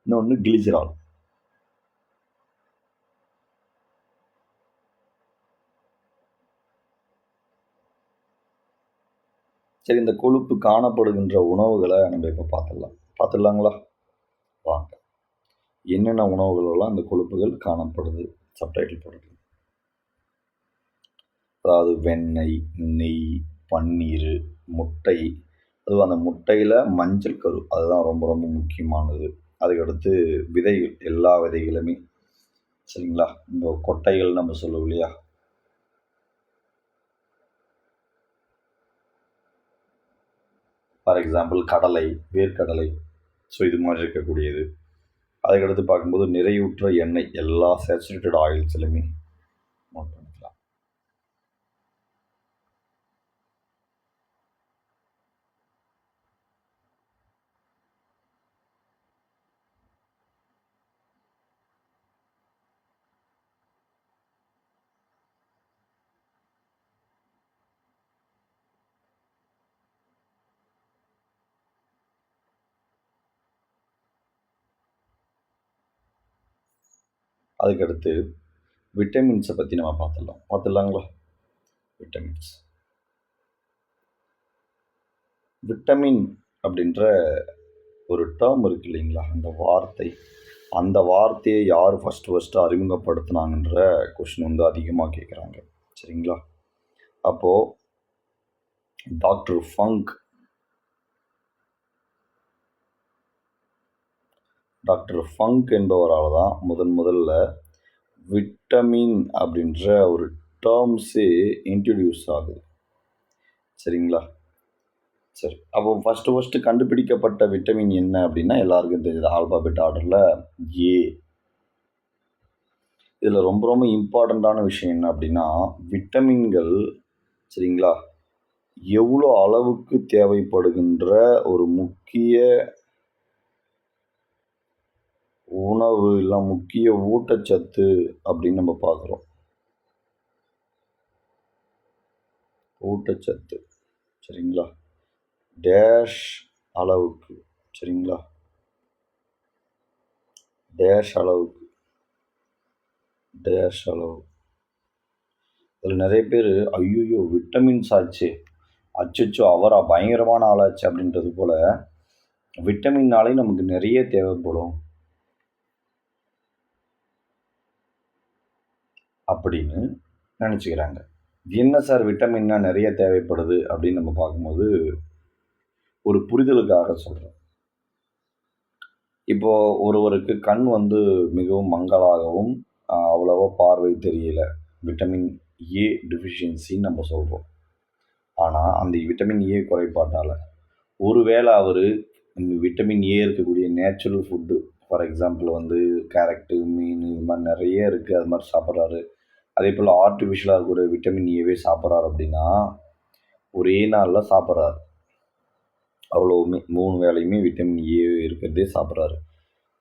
இன்னொன்று கிளிசரால். சரி, இந்த கொழுப்பு காணப்படுகின்ற உணவுகளை நம்ம இப்போ பார்த்துடலாங்களா? வாங்க. என்னென்ன உணவுகளெல்லாம் இந்த கொழுப்புகள் காணப்படுது சப்டைட்டில் போடுறது. அதாவது வெண்ணெய், நெய், பன்னீர், முட்டை, அதுவும் அந்த முட்டையில் மஞ்சள் கரு, அதுதான் ரொம்ப ரொம்ப முக்கியமானது. அதுக்கடுத்து விதைகள், எல்லா விதைகளுமே சரிங்களா? இந்த கொட்டைகள் நம்ம சொல்லுவோம் இல்லையா? ஃபார் எக்ஸாம்பிள் கடலை, வேர்க்கடலை. ஸோ இது மாதிரி இருக்கக்கூடியது. அதுக்கடுத்து பார்க்கும்போது நிறைவுற்ற எண்ணெய், எல்லா சேச்சுரேட்டட் ஆயில்ஸ்லையுமே நோட் பண்ணிக்கலாம். அதுக்கடுத்து விட்டமின்ஸை பற்றி நம்ம பார்த்துடலாங்களா? விட்டமின்ஸ். விட்டமின் அப்படின்ற ஒரு டேர்ம் இருக்கு இல்லைங்களா? அந்த வார்த்தையை யார் ஃபஸ்ட்டு அறிமுகப்படுத்தினாங்கன்ற கொஷின் வந்து அதிகமாக கேட்குறாங்க. சரிங்களா? அப்போது டாக்டர் ஃபங்க் என்பவரால் தான் முதல்ல விட்டமின் அப்படின்ற ஒரு டேர்ம்ஸே இன்ட்ரடியூஸ் ஆகுது. சரிங்களா? சரி, அப்போ ஃபஸ்ட்டு கண்டுபிடிக்கப்பட்ட விட்டமின் என்ன அப்படின்னா எல்லாருக்கும் தெரியுது, ஆல்பாபெட் ஆர்டரில் ஏ. இதில் ரொம்ப ரொம்ப இம்பார்ட்டண்ட்டான விஷயம் என்ன அப்படின்னா, விட்டமின்கள் சரிங்களா எவ்வளோ அளவுக்கு தேவைப்படுகின்ற ஒரு முக்கிய உணவு இல்லை முக்கிய ஊட்டச்சத்து அப்படின்னு நம்ம பார்க்குறோம். ஊட்டச்சத்து சரிங்களா, டேஷ் அளவுக்கு. சரிங்களா, டேஷ் அளவு. இதில் நிறைய பேர் ஐயோ விட்டமின்ஸ் ஆச்சு, அச்சோ அவரா பயங்கரமான ஆளாச்சு அப்படின்றது போல் விட்டமின்னாலே நமக்கு நிறைய தேவைப்படும் அப்படின்னு நினச்சிக்கிறாங்க. என்ன சார் விட்டமின்னா நிறைய தேவைப்படுது அப்படின்னு நம்ம பார்க்கும்போது ஒரு புரிதலுக்காக சொல்கிறேன். இப்போது ஒருவருக்கு கண் வந்து மிகவும் மங்கலாகவும் அவ்வளவா பார்வை தெரியல, விட்டமின் ஏ டிஃபிஷியன்சின்னு நம்ம சொல்கிறோம். ஆனால் அந்த விட்டமின் ஏ குறைபாட்டால் ஒருவேளை அவர் விட்டமின் ஏ இருக்கக்கூடிய நேச்சுரல் ஃபுட்டு, ஃபார் எக்ஸாம்பிள் வந்து கேரட்டு, மீன், இது மாதிரி நிறைய இருக்குது, அது மாதிரி சாப்பிட்றாரு. அதே போல் ஆர்டிஃபிஷியலாக இருக்கக்கூடிய விட்டமின் ஏவே சாப்பிட்றாரு அப்படின்னா ஒரே நாளில் சாப்பிட்றாரு. அவ்வளோவுமே 3 வேளையுமே விட்டமின் ஏ இருக்கிறதே சாப்பிட்றாரு.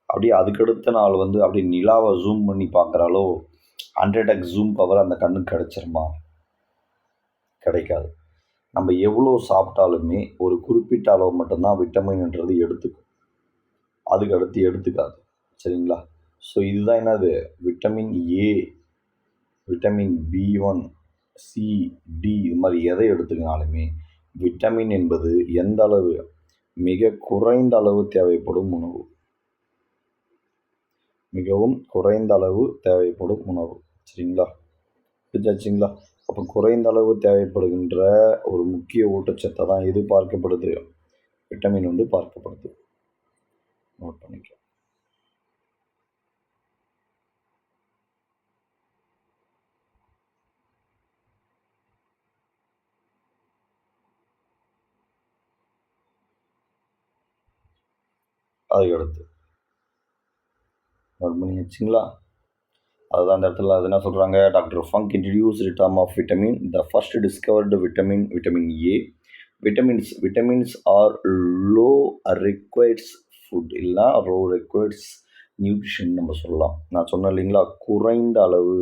அப்படியே அதுக்கடுத்த நாள் வந்து அப்படியே நிலாவை ஜூம் பண்ணி பார்க்குறாலோ 100x ஜூம் பவர் அந்த கண்ணுக்கு கிடைச்சிருமா? கிடைக்காது. நம்ம எவ்வளோ சாப்பிட்டாலுமே ஒரு குறிப்பிட்ட அளவு மட்டும்தான் விட்டமின்ன்றது எடுத்துக்கும், அதுக்கு அடுத்து எடுத்துக்காது. சரிங்களா? ஸோ இதுதான் என்னது, vitamin A, vitamin B1, C, D, இது மாதிரி எதை எடுத்துக்கினாலுமே விட்டமின் என்பது எந்த அளவு, மிக குறைந்த அளவு தேவைப்படும் உணவு, மிகவும் குறைந்த அளவு தேவைப்படும் உணவு. சரிங்களா, புரிஞ்சாச்சுங்களா? அப்போ குறைந்த அளவு தேவைப்படுகின்ற ஒரு முக்கிய ஊட்டச்சத்தை தான் எது பார்க்கப்படுது, விட்டமின் வந்து பார்க்கப்படுது. நோட் பண்ணிக்கலாம். அதுக்கடுத்து நோட் பண்ணியாச்சுங்களா? அதுதான் அந்த இடத்துல அது என்ன சொல்கிறாங்க, doctor Funk introduced term of vitamin, the first discovered vitamin A. Vitamins are low required food, இல்லைனா லோ ரிக்வயர்ட்ஸ் நியூட்ரிஷன் நம்ம சொல்லலாம். நான் சொன்னேன் இல்லைங்களா, குறைந்த அளவு.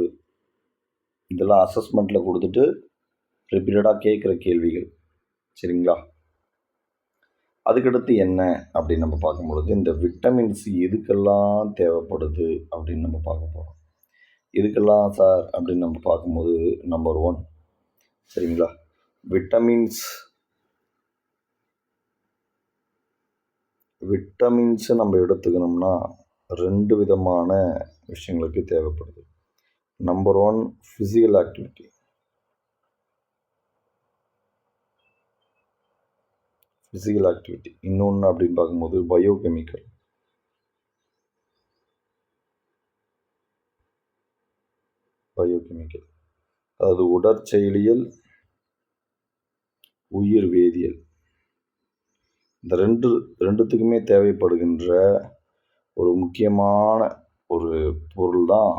இதெல்லாம் அசஸ்மெண்ட்டில் கொடுத்துட்டு ரிப்பீட்டடாக கேட்குற கேள்விகள். சரிங்களா, அதுக்கடுத்து என்ன அப்படின்னு நம்ம பார்க்கும்பொழுது இந்த விட்டமின்ஸ் எதுக்கெல்லாம் தேவைப்படுது அப்படின்னு நம்ம பார்க்க போகிறோம். இதுக்கெல்லாம் சார் அப்படின்னு நம்ம பார்க்கும்போது நம்பர் 1 சரிங்களா, விட்டமின்ஸை நம்ம எடுத்துக்கணும்னா 2 விதமான விஷயங்களுக்கு தேவைப்படுது. Number 1 physical activity. இன்னொன்று அப்படின்னு பார்க்கும்போது பயோகெமிக்கல். பயோகெமிக்கல், அதாவது உடற்செயலியல், உயிர் வேதியியல். இந்த ரெண்டுத்துக்குமே தேவைப்படுகின்ற ஒரு முக்கியமான ஒரு பொருள் தான்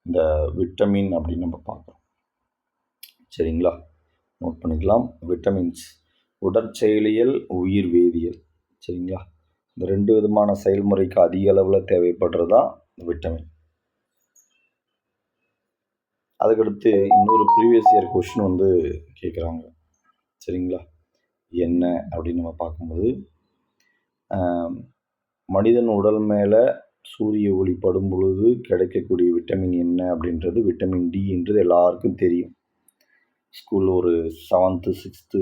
இந்த விட்டமின் அப்படின்னு நம்ம பார்க்குறோம். சரிங்களா, நோட் பண்ணிக்கலாம். விட்டமின்ஸ், உடற்செயலியல், உயிர் வேதியியல். சரிங்களா, இந்த 2 விதமான செயல்முறைக்கு அதிக அளவில் தேவைப்படுறது தான் விட்டமின். அதுக்கடுத்து இன்னொரு ப்ரீவியஸ் இயர் கொஷின் வந்து கேட்குறாங்க. சரிங்களா, என்ன அப்படின்னு நம்ம பார்க்கும்போது, மனிதன் உடல் மேலே சூரிய ஒளி படும் பொழுது கிடைக்கக்கூடிய விட்டமின் என்ன அப்படின்றது விட்டமின் டின்றது எல்லாருக்கும் தெரியும். ஸ்கூலில் ஒரு 7th 6th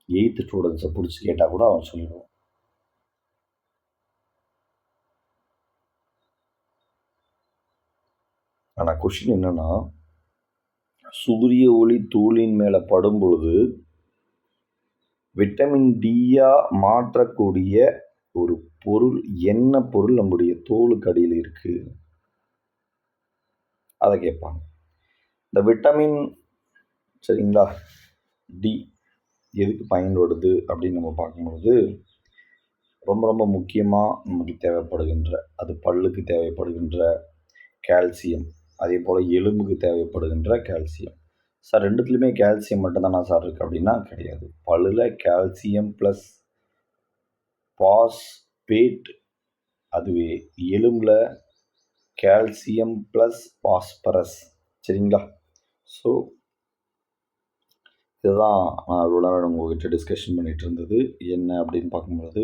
8th ஸ்டூடெண்ட்ஸை பிடிச்சி கேட்டால் கூட அவன் சொல்லிடுவான். ஆனால் கொஷின் என்னன்னா, சூரிய ஒளி தூளின் மேலே படும் பொழுது விட்டமின் டியா மாற்றக்கூடிய ஒரு பொருள் என்ன பொருள் நம்முடைய தோலுக்கு அடியில் இருக்கு, அதை கேட்பாங்க. இந்த விட்டமின் சரிங்களா டி எதுக்கு பயன்படுது அப்படின்னு நம்ம பார்க்கும்பொழுது, ரொம்ப ரொம்ப முக்கியமாக நமக்கு தேவைப்படுகின்ற, அது பல்லுக்கு தேவைப்படுகின்ற கால்சியம், அதே போல் எலும்புக்கு தேவைப்படுகின்ற கால்சியம். சார் ரெண்டுத்துலையுமே கால்சியம் மட்டும்தானா சார் இருக்குது அப்படின்னா கிடையாது. பல்லில் கால்சியம் ப்ளஸ் பாஸ்பேட், அதுவே எலும்பில் கால்சியம் ப்ளஸ் பாஸ்பரஸ். சரிங்களா, ஸோ இதுதான் நான் இவ்வளோ நேரம் உங்கள்கிட்ட டிஸ்கஷன் பண்ணிகிட்டு இருந்தது. என்ன அப்படின்னு பார்க்கும்போது,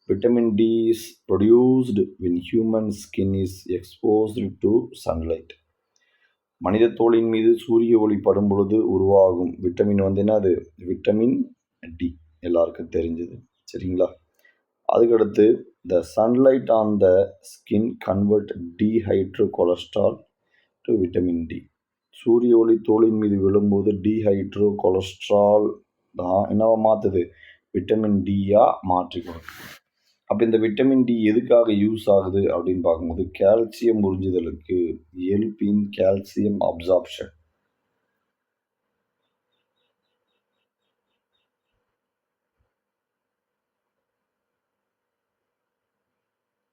vitamin D is produced when human skin is exposed to sunlight. மனித தோலின் மீது சூரிய ஒளி படும் பொழுது உருவாகும் விட்டமின் வந்து என்ன, அது விட்டமின் டி, எல்லாருக்கும் தெரிஞ்சது. சரிங்களா, அதுக்கடுத்து the sunlight on the skin convert dehydrocholesterol to vitamin D. சூரிய ஒளி தோலின் மீது விழும்போது டீஹைட்ரோ கொலஸ்ட்ரால் தான் என்னவா மாற்றுது, விட்டமின் டியாக மாற்றி கொடுக்குது. அப்போ இந்த விட்டமின் டி எதுக்காக யூஸ் ஆகுது அப்படின்னு பார்க்கும்போது, கால்சியம் உறிஞ்சுதலுக்கு, ஹெல்ப் இன் கால்சியம் அப்சார்ப்ஷன்.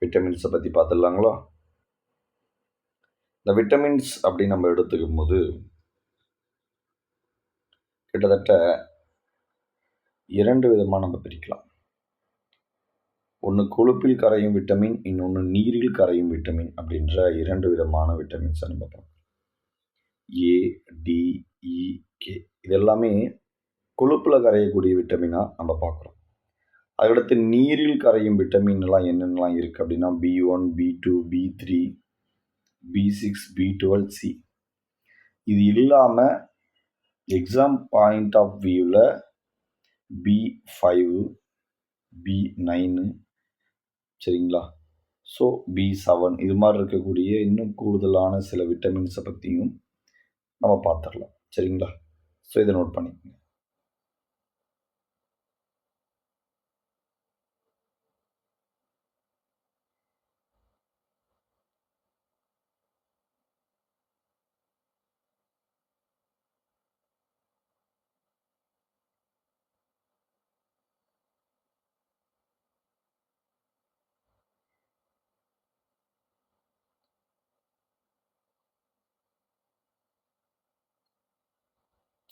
விட்டமின்ஸை பற்றி பார்த்துடலாங்களா. இந்த விட்டமின்ஸ் அப்படின்னு நம்ம எடுத்துக்கும் போது கிட்டத்தட்ட 2 விதமாக நம்ம பிரிக்கலாம். ஒன்று கொழுப்பில் கரையும் விட்டமின், இன்னொன்று நீரில் கரையும் விட்டமின் அப்படின்ற 2 விதமான விட்டமின்ஸை நம்ம பார்க்கலாம். ஏ, டி, இ, கே இது எல்லாமே கொழுப்பில் கரையக்கூடிய விட்டமினாக நம்ம பார்க்குறோம். அதுக்கடுத்து நீரில் கரையும் விட்டமின் எல்லாம் என்னென்னலாம் இருக்குது அப்படின்னா B1, B2, B3, B6, B12, C. இது இல்லாமல் எக்ஸாம் பாயிண்ட் ஆஃப் வியூவில் B5, B9, சரிங்களா, ஸோ B7 இது மாதிரி இருக்கக்கூடிய இன்னும் கூடுதலான சில விட்டமின்ஸை பற்றியும் நம்ம பார்த்துடலாம். சரிங்களா, ஸோ இதை நோட் பண்ணிக்கோங்க.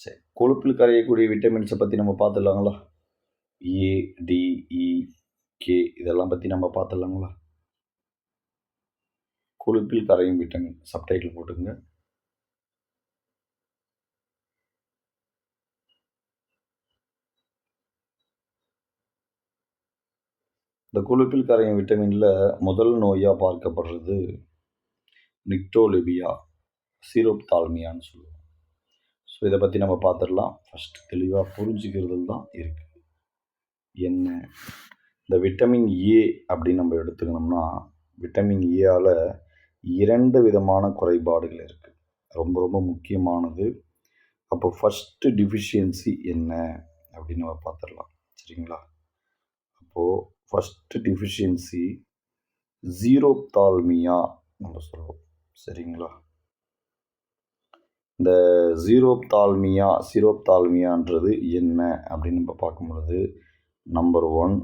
சரி, கொழுப்பில் கரையக்கூடிய விட்டமின்ஸை பற்றி நம்ம பார்த்துடலாங்களா. ஏ, டி, இ, கே இதெல்லாம் பற்றி நம்ம பார்த்துடலாங்களா. கொழுப்பில் கரையும் விட்டமின் சப்டைட்டில் போட்டுங்க. இந்த கொழுப்பில் கரையும் விட்டமினில் முதல் நோயாக பார்க்கப்படுறது நிக்டோலிபியா சீரோப்தால்மியான்னு சொல்லுவோம். ஸோ இதை பற்றி நம்ம பார்த்துடலாம். ஃபஸ்ட் தெளிவாக புரிஞ்சுக்கிறது தான் இருக்குது. என்ன இந்த விட்டமின் ஏ அப்படின்னு நம்ம எடுத்துக்கணும்னா, விட்டமின் ஏயால் 2 விதமான குறைபாடுகள் இருக்குது, ரொம்ப ரொம்ப முக்கியமானது. அப்போ ஃபஸ்ட்டு டிஃபிஷியன்சி என்ன அப்படின்னு நம்ம பார்த்துடலாம். சரிங்களா, அப்போது ஃபஸ்ட்டு டிஃபிஷியன்சி ஜீரோப்தால்மியா நம்ம சொல்லுவோம். சரிங்களா, இந்த சீரோப்தால்மியான்றது என்ன அப்படின்னு நம்ம பார்க்கும் பொழுது, நம்பர் 1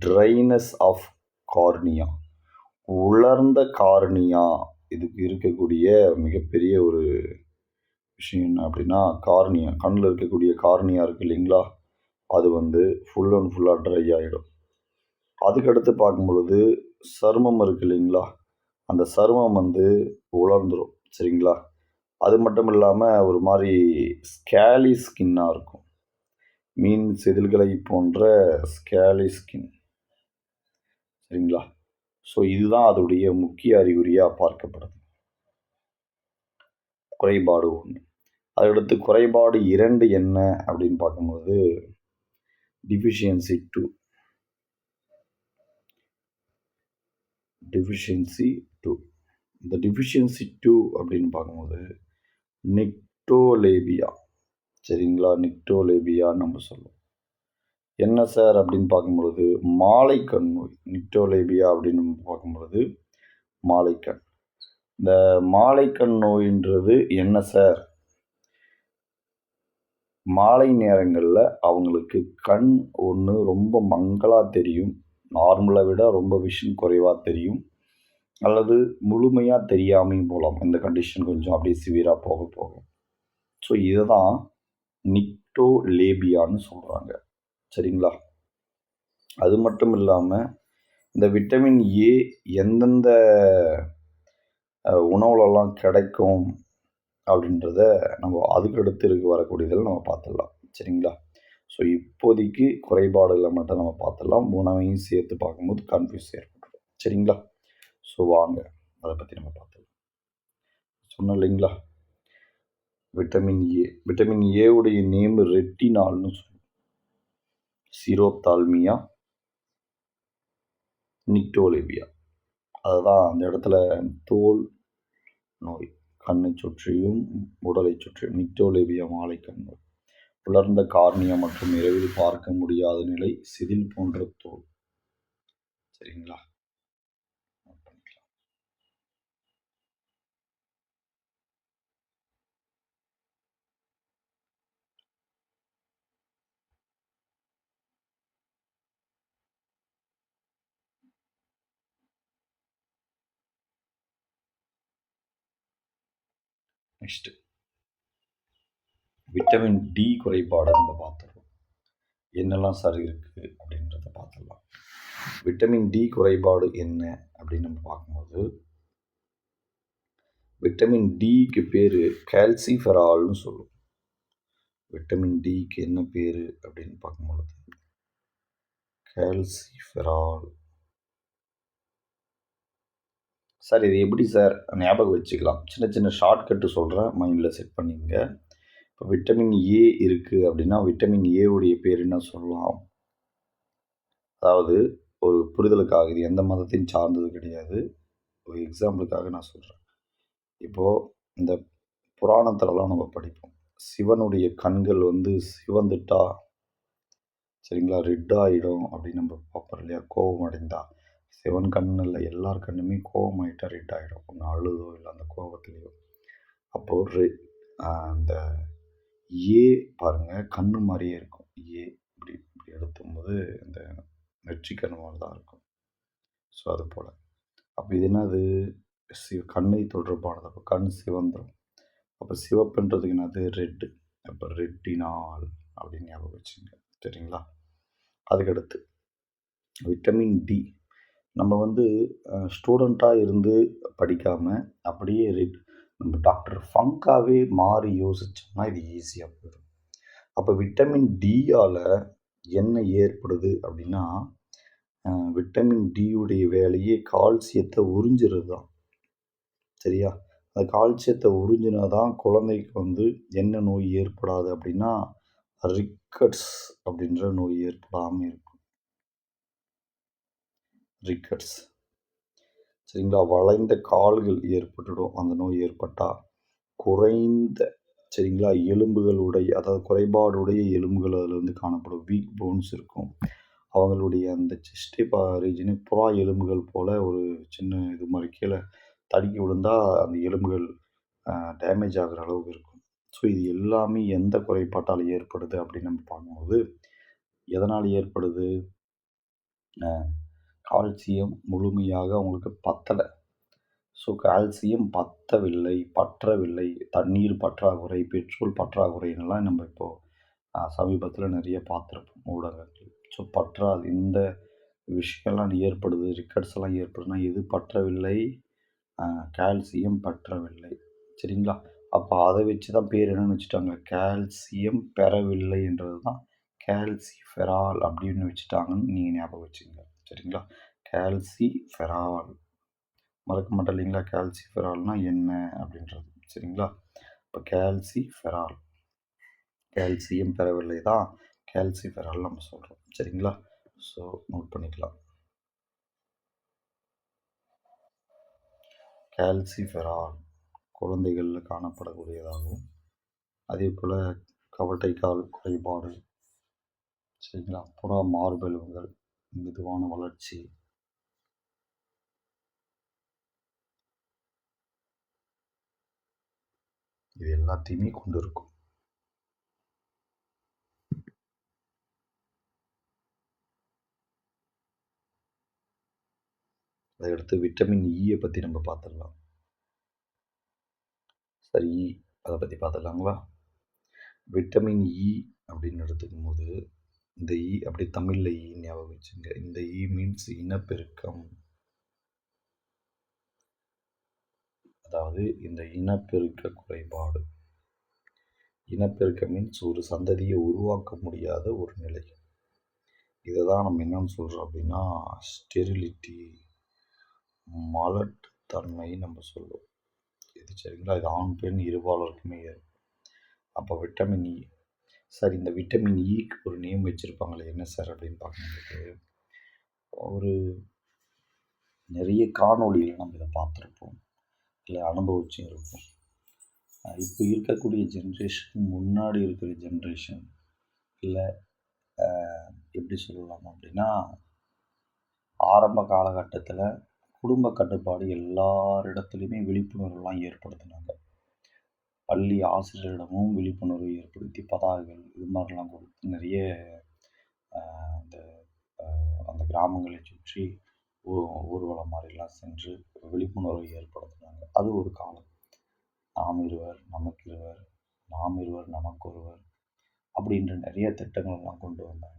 ட்ரைனஸ் ஆஃப் கார்னியா. உலர்ந்த கார்னியா இதுக்கு இருக்கக்கூடிய மிகப்பெரிய ஒரு விஷயம் என்ன அப்படின்னா, கார்னியா கண்ணில் இருக்கக்கூடிய கார்னியா இருக்குது இல்லைங்களா, அது வந்து ஃபுல் அண்ட் ஃபுல்லாக ட்ரை ஆகிடும். அதுக்கடுத்து பார்க்கும் பொழுது சருமம் இருக்குது இல்லைங்களா, அந்த சருமம் வந்து உலர்ந்துடும். சரிங்களா, அது மட்டும் இல்லாமல் ஒரு மாதிரி ஸ்கேலி ஸ்கின்னாக இருக்கும். மீன் செதில்களை போன்ற ஸ்கேலி ஸ்கின். சரிங்களா, ஸோ இதுதான் அதோடைய முக்கிய அறிகுறியாக பார்க்கப்படுது. குறைபாடு 1. அதுக்கடுத்து குறைபாடு 2 என்ன அப்படின்னு பார்க்கும்போது டிஃபிஷியன்சி 2. இந்த டிஃபிஷியன்சி 2 அப்படின்னு பார்க்கும்போது நிக்டோலேபியா. சரிங்களா, நிக்டோலேபியான்னு நம்ம சொல்லுவோம். என்ன சார் அப்படின்னு பார்க்கும்பொழுது மாலைக்கண் நோய். நிக்டோலேபியா அப்படின்னு நம்ம பார்க்கும்பொழுது மாலைக்கண். இந்த மாலைக்கண் நோயின்றது என்ன சார், மாலை நேரங்களில் அவங்களுக்கு கண் ஒன்று ரொம்ப மங்கலாக தெரியும், நார்மலை விட ரொம்ப விஷன் குறைவாக தெரியும், அல்லது முழுமையாக தெரியாமையும் போகலாம். இந்த கண்டிஷன் கொஞ்சம் அப்படியே சிவியராக போகும். ஸோ இதை தான் நிக்டோலேபியான்னு சொல்கிறாங்க. சரிங்களா, அது மட்டும் இல்லாமல் இந்த விட்டமின் ஏ எந்தெந்த உணவுலலாம் கிடைக்கும் அப்படின்றத நம்ம அதுக்கடுத்து வரக்கூடியதில் நம்ம பார்த்துடலாம். சரிங்களா, ஸோ இப்போதைக்கு குறைபாடுகளை மட்டும் நம்ம பார்த்துடலாம். உணவையும் சேர்த்து பார்க்கும்போது கன்ஃபியூஸ் ஏற்பட்டுரும். சரிங்களா, ஸோ வாங்க அதை பற்றி நம்ம பார்த்துடலாம். சொன்னோம் இல்லைங்களா, விட்டமின் ஏவுடைய நேம் ரெட்டினால்னு சொல்லுவோம். சீரோப்தால்மியா, நிக்டோலேபியா. அதுதான் அந்த இடத்துல தோல் நோய், கண்ணை சுற்றியும் உடலை சுற்றியும் நிக்டோலேபியா மாலைக்கண் நோய். உலர்ந்த கார்னியா மற்றும் இரவில் பார்க்க முடியாத நிலை, செதில் போன்ற தோல். சரிங்களா, நெக்ஸ்ட் விட்டமின் டி குறைபாடை நம்ம பார்த்துருவோம். என்னெல்லாம் சார் இருக்குது அப்படின்றத பார்த்துடலாம். விட்டமின் டி குறைபாடு என்ன அப்படின்னு நம்ம பார்க்கும்போது, விட்டமின் டிக்கு பேர் கால்சிஃபெரால்னு சொல்லுவோம். விட்டமின் டிக்கு என்ன பேர் அப்படின்னு பார்க்கும்பொழுது கால்சிஃபெரால். சார் இது எப்படி சார் ஞாபகம் வச்சுக்கலாம்? சின்ன சின்ன ஷார்ட்கட்டு சொல்கிறேன், மைண்டில் செட் பண்ணிங்க. இப்போ விட்டமின் ஏ இருக்குது அப்படின்னா விட்டமின் ஏவுடைய பேர் என்ன சொல்லலாம்? அதாவது ஒரு புரிதலுக்காக, இது எந்த மதத்தையும் சார்ந்தது கிடையாது, ஒரு எக்ஸாம்பிளுக்காக நான் சொல்கிறேன். இப்போது இந்த புராணத்திலலாம் நம்ம படிப்போம், சிவனுடைய கண்கள் வந்து சிவந்துட்டா, சரிங்களா, ரெட் ஆகிடும் அப்படின்னு நம்ம பார்ப்போம் இல்லையா. கோபம் அடைந்தா சிவன் கண்ணு இல்லை, எல்லார் கண்ணுமே கோபம் ஆகிட்டா ரெட் ஆகிடும், ஒன்று அழுதோ இல்லை அந்த கோபத்துலேயோ. அப்போது அந்த ஏ பாருங்கள் கண்ணு மாதிரியே இருக்கும். ஏ இப்படி இப்படி எடுத்தும்போது இந்த நெற்றிக்கண் மாதிரி தான் இருக்கும். ஸோ அது போல் அப்போ இது என்னது, கண்ணை தொடர்பானது. அப்போ கண் சிவந்துடும். அப்போ சிவப்புன்றதுக்கு என்னது, ரெட்டு. அப்போ ரெட்டினால் அப்படின்னு ஞாபகம் வச்சுங்க. சரிங்களா, அதுக்கடுத்து விட்டமின் டி. நம்ம வந்து ஸ்டூடெண்ட்டாக இருந்து படிக்காமல் அப்படியே நம்ம டாக்டர் ஃபங்காகவே மாறி யோசித்தோம்னா இது ஈஸியாக போயிடும். அப்போ விட்டமின் டியால் என்ன ஏற்படுது அப்படின்னா, விட்டமின் டியுடைய வேலையே கால்சியத்தை உறிஞ்சிறது தான். சரியா, அந்த கால்சியத்தை உறிஞ்சினா தான் குழந்தைக்கு வந்து என்ன நோய் ஏற்படாது அப்படின்னா ரிக்கட்ஸ் அப்படின்ற நோய் ஏற்படாமல் இருக்கும். ரிக்கட்ஸ், சரிங்களா, வளைந்த கால்கள் ஏற்பட்டுடும். அந்த நோய் ஏற்பட்டால் குறைந்த, சரிங்களா, எலும்புகளுடைய, அதாவது குறைபாடுடைய எலும்புகள் அதில் வந்து காணப்படும். வீக் போன்ஸ் இருக்கும். அவங்களுடைய அந்த செஸ்டே ரீஜனே புறா எலும்புகள் போல் ஒரு சின்ன இது மாதிரி கீழே தடுக்கி விழுந்தால் அந்த எலும்புகள் டேமேஜ் ஆகிற அளவுக்கு இருக்கும். ஸோ இது எல்லாமே எந்த குறைபாட்டால் ஏற்படுது அப்படின்னு நம்ம பார்க்கும்போது, எதனால் ஏற்படுது? அ கால்சியம் முழுமையாக அவங்களுக்கு பத்தல. ஸோ கால்சியம் பற்றவில்லை, தண்ணீர் பற்றாக்குறை, பெட்ரோல் பற்றாக்குறைன்னுலாம் நம்ம இப்போ சமீபத்தில நிறைய பார்த்துருப்போம் ஊடகங்கள். ஸோ பற்றாது இந்த விஷயம்லாம் ஏற்படுது, ரிக்கட்ஸ்லாம் ஏற்படுதுன்னா எது பற்றவில்லை? அ கால்சியம் பற்றவில்லை. சரிங்களா? அப்போ அத வச்சு தான் பேர் என்னன்னு வச்சுட்டாங்க, கால்சியம் பெறவில்லை என்றது தான் கால்சிஃபெரால் அப்படின்னு வச்சுட்டாங்கன்னு நீங்க ஞாபகம் வச்சுக்கங்க. சரிங்களா? கால்சிஃபெரால். மறக்க மாட்டோம் இல்லைங்களா? கால்சிஃபெரால்னா என்ன அப்படின்றது. சரிங்களா? இப்போ கால்சிஃபெரால். கால்சியம் பெறவில்லை தான் கால்சிஃபெரால் நம்ம சொல்றோம். சரிங்களா? ஸோ நோட் பண்ணிக்கலாம். கால்சிஃபெரால் குழந்தைகள்ல காணப்படக்கூடியதாகும். அதேபோல கவட்டைக்கால் குறைபாடு, சரிங்களா? புறா மார்பெலும்புகள், மெதுவான வளர்ச்சி, இது எல்லாத்தையுமே கொண்டு இருக்கும். அதையடுத்து விட்டமின் ஈய பத்தி நம்ம பார்த்துடலாம். சரி, அத பத்தி பார்த்துடலாங்களா? விட்டமின் இ அப்படின்னு எடுத்துக்கும்போது, இந்த இ அப்படியே தமிழ்ல ஈன்னு ஞாபகம் வச்சுங்க. இந்த இ மீன்ஸ் இனப்பெருக்கம். அதாவது இந்த இனப்பெருக்க குறைபாடு. இனப்பெருக்கம் மீன்ஸ் ஒரு சந்ததியை உருவாக்க முடியாத ஒரு நிலை. இத தான் நம்ம என்னன்னு சொல்றோம் அப்படின்னா, ஸ்டெரிலிட்டி, மலட்டுத்தன்மை நம்ம சொல்லுவோம். இது சரிங்களா? இது ஆண், பெண் இருபாலருக்குமே ஏற்படும். அப்போ விட்டமின் இ. சார் இந்த விட்டமின் ஈக்கு ஒரு நேம் வச்சிருப்பாங்களே என்ன சார் அப்படின்னு பார்க்கும்போது, ஒரு நிறைய காணொளிகள் நம்ம இத பார்த்துருப்போம். இல்ல அனுபவிச்சும் இருப்போம். இப்போ இருக்கக்கூடிய ஜென்ரேஷன் முன்னாடி இருக்கிற ஜென்ரேஷன் இல்ல எப்படி சொல்லலாம் அப்படின்னா, ஆரம்ப காலகட்டத்தில குடும்ப கட்டுப்பாடு எல்லாரிடத்திலுமே விழிப்புணர்வுலாம் ஏற்படுத்தினாங்க. பள்ளி ஆசிரியரிடமும் விழிப்புணர்வு ஏற்படுத்தி பதாகைகள் இது மாதிரிலாம் கொடுத்து நிறைய அந்த அந்த கிராமங்களை சுற்றி ஊ ஊர்வலம் மாதிரிலாம் சென்று விழிப்புணர்வை ஏற்படுத்தினாங்க. அது ஒரு காலம். நாம் இருவர் நமக்கிருவர், நாம் இருவர் நமக்கொருவர் அப்படின்ற நிறைய திட்டங்கள்லாம் கொண்டு வந்தாங்க.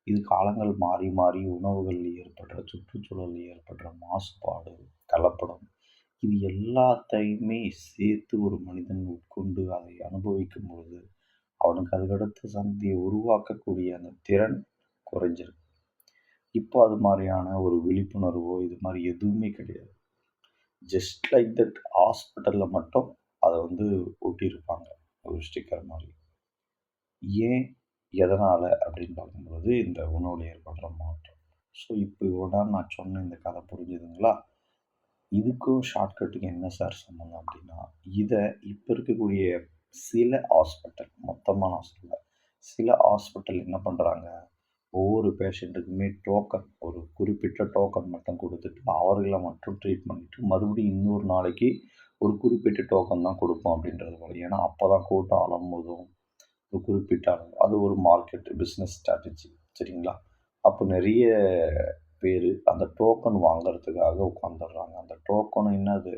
இது காலங்கள் மாறி மாறி உணவுகளில் ஏற்படுற சுற்றுச்சூழலில் ஏற்படுற மாசுபாடு, கலப்படம் இது எல்லாத்தையுமே சேர்த்து ஒரு மனிதன் உட்கொண்டு அதை அனுபவிக்கும் பொழுது, அவனுக்கு அதுக்கடுத்த சந்ததியை உருவாக்கக்கூடிய அந்த திறன் குறைஞ்சிருக்கு. இப்போ அது மாரியான ஒரு விழிப்புணர்வோ, இது மாரி எதுவுமே கிடையாது. ஜஸ்ட் லைக் தட் ஹாஸ்பிட்டல்ல மட்டும் அத வந்து ஒட்டியிருப்பாங்க. ஒரு ஸ்டிக்கர் மாரி. ஏன்? எதனால? அப்படின்னு பார்க்கும்பொழுது, இந்த உணவுல ஏற்படுற மாற்றம். ஸோ, இப்போ இவ்வளோ நேரம் நான் சொன்ன இந்த கதை புரிஞ்சுதுங்களா? இதுக்கும் ஷார்ட்கட்டுக்கும் என்ன சார் சம்மந்தம் அப்படின்னா, இத இப்ப இருக்கக்கூடிய சில ஹாஸ்பிட்டல், மொத்தமா நான் சொல்லல. சில ஹாஸ்பிட்டல் என்ன பண்றாங்க, ஒவ்வொரு பேஷண்ட்டுக்குமே டோக்கன், ஒரு குறிப்பிட்ட டோக்கன் மட்டும் குடுத்துட்டு, அவர்கள மட்டும் ட்ரீட் பண்ணிட்டு, மறுபடியும் இன்னொரு நாளைக்கு ஒரு குறிப்பிட்ட டோக்கன் தான் குடுப்போம் அப்படின்றது போல. ஏன்னா, அப்பதான் கூட்டம் அலமோதும். ஒரு குறிப்பிட்ட அளவு. அது ஒரு மார்க்கெட் பிஸ்னஸ் ஸ்ட்ராட்டஜி. சரிங்களா? அப்போ நெறைய பேரு அந்த டோக்கன் வாங்குறதுக்காக உட்காந்துர்றாங்க. அந்த டோக்கன் என்னது?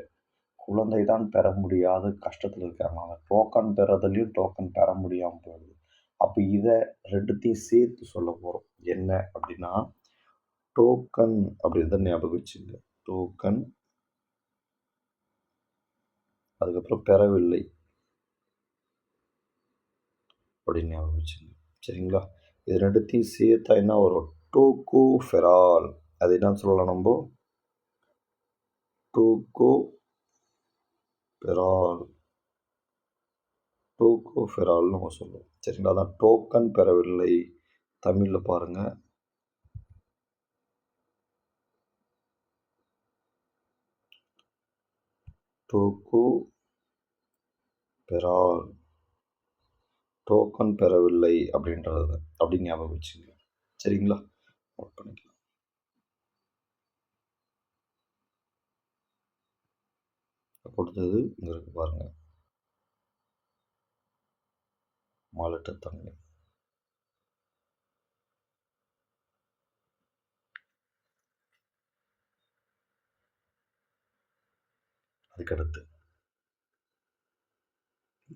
குழந்தை தான் பெற முடியாத கஷ்டத்துல இருக்காங்க. அந்த டோக்கன் பெறதுலயும் டோக்கன் பெற முடியாம போயிடுது. அப்ப இத 2த்தையும் சேர்த்து சொல்லப் போறோம். என்ன அப்படின்னா, டோக்கன் அப்படின்றத ஞாபகம் வச்சுக்கங்க. டோக்கன், அதுக்கப்புறம் பெறவில்லை அப்படின்னு ஞாபகம் வச்சுக்கங்க. சரிங்களா? இது 2த்தையும் சேர்த்தா என்ன வரும்? டோகோஃபெரால். அது என்னன்னு சொல்லலாம் நம்போ? டோகோபெரால். டோகோஃபெரால்னு நம்ம சொல்லுவோம். சரிங்களா? அதான் டோக்கன் பெறவில்லை. தமிழ்ல பாருங்க. டோகோபெரால். டோக்கன் பெறவில்லை அப்படின்றது அப்படின்னு ஞாபகம் வச்சுக்கங்க. சரிங்களா? நோட் பண்ணிக்கலாம். அடுத்தது இங்க இருக்கு பாருங்க. மலட்டுத்தன்மை. அதுக்கடுத்து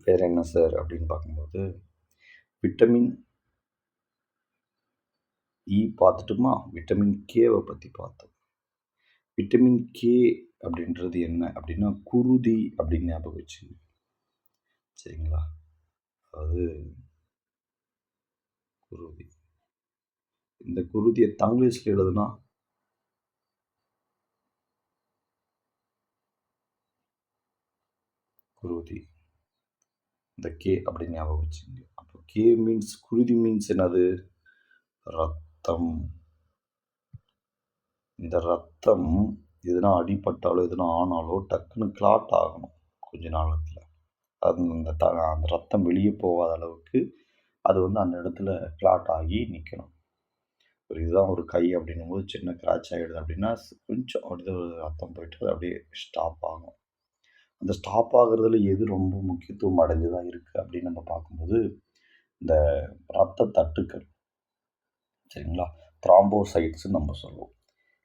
வேற என்ன சார் அப்படின்னு பார்க்கும்போது விட்டமின் இ பார்த்துட்டுமா, விட்டமின் கேவை பற்றி பார்த்தோம். விட்டமின் கே அப்படின்றது என்ன அப்படின்னா குருதி அப்படின்னு ஞாபகம் வச்சுங்க. சரிங்களா? அதாவது குருதி. இந்த குருதியை தங்கிலீஷில் எழுதுனா குருதி. இந்த கே அப்படின்னு ஞாபகம் வச்சுங்க. அப்போ கே மீன்ஸ் குருதி மீன்ஸ் என்னது? ரத்தம். இந்த ரத்தம் எதுனா அடிபட்டாலோ எதுனா ஆனாலோ டக்குன்னு கிளாட் ஆகணும் கொஞ்ச நாளத்தில். அது அந்த ரத்தம் வெளியே போகாத அளவுக்கு அது அந்த இடத்துல கிளாட் ஆகி நிற்கணும். இதுதான் ஒரு கை அப்படின்னும் போது சின்ன கிராச் ஆகிடுது அப்படின்னா கொஞ்சம் அப்படியே ரத்தம் போயிட்டு அது அப்படியே ஸ்டாப் ஆகும். அந்த ஸ்டாப் ஆகுறதுல எது ரொம்ப முக்கியத்துவம் அடைஞ்சதாக இருக்குது அப்படின்னு நம்ம பார்க்கும்போது இந்த இரத்த தட்டுக்கள். சரிங்களா? த்ராம்போசைட்ஸ்ன்னு நம்ம சொல்லுவோம்.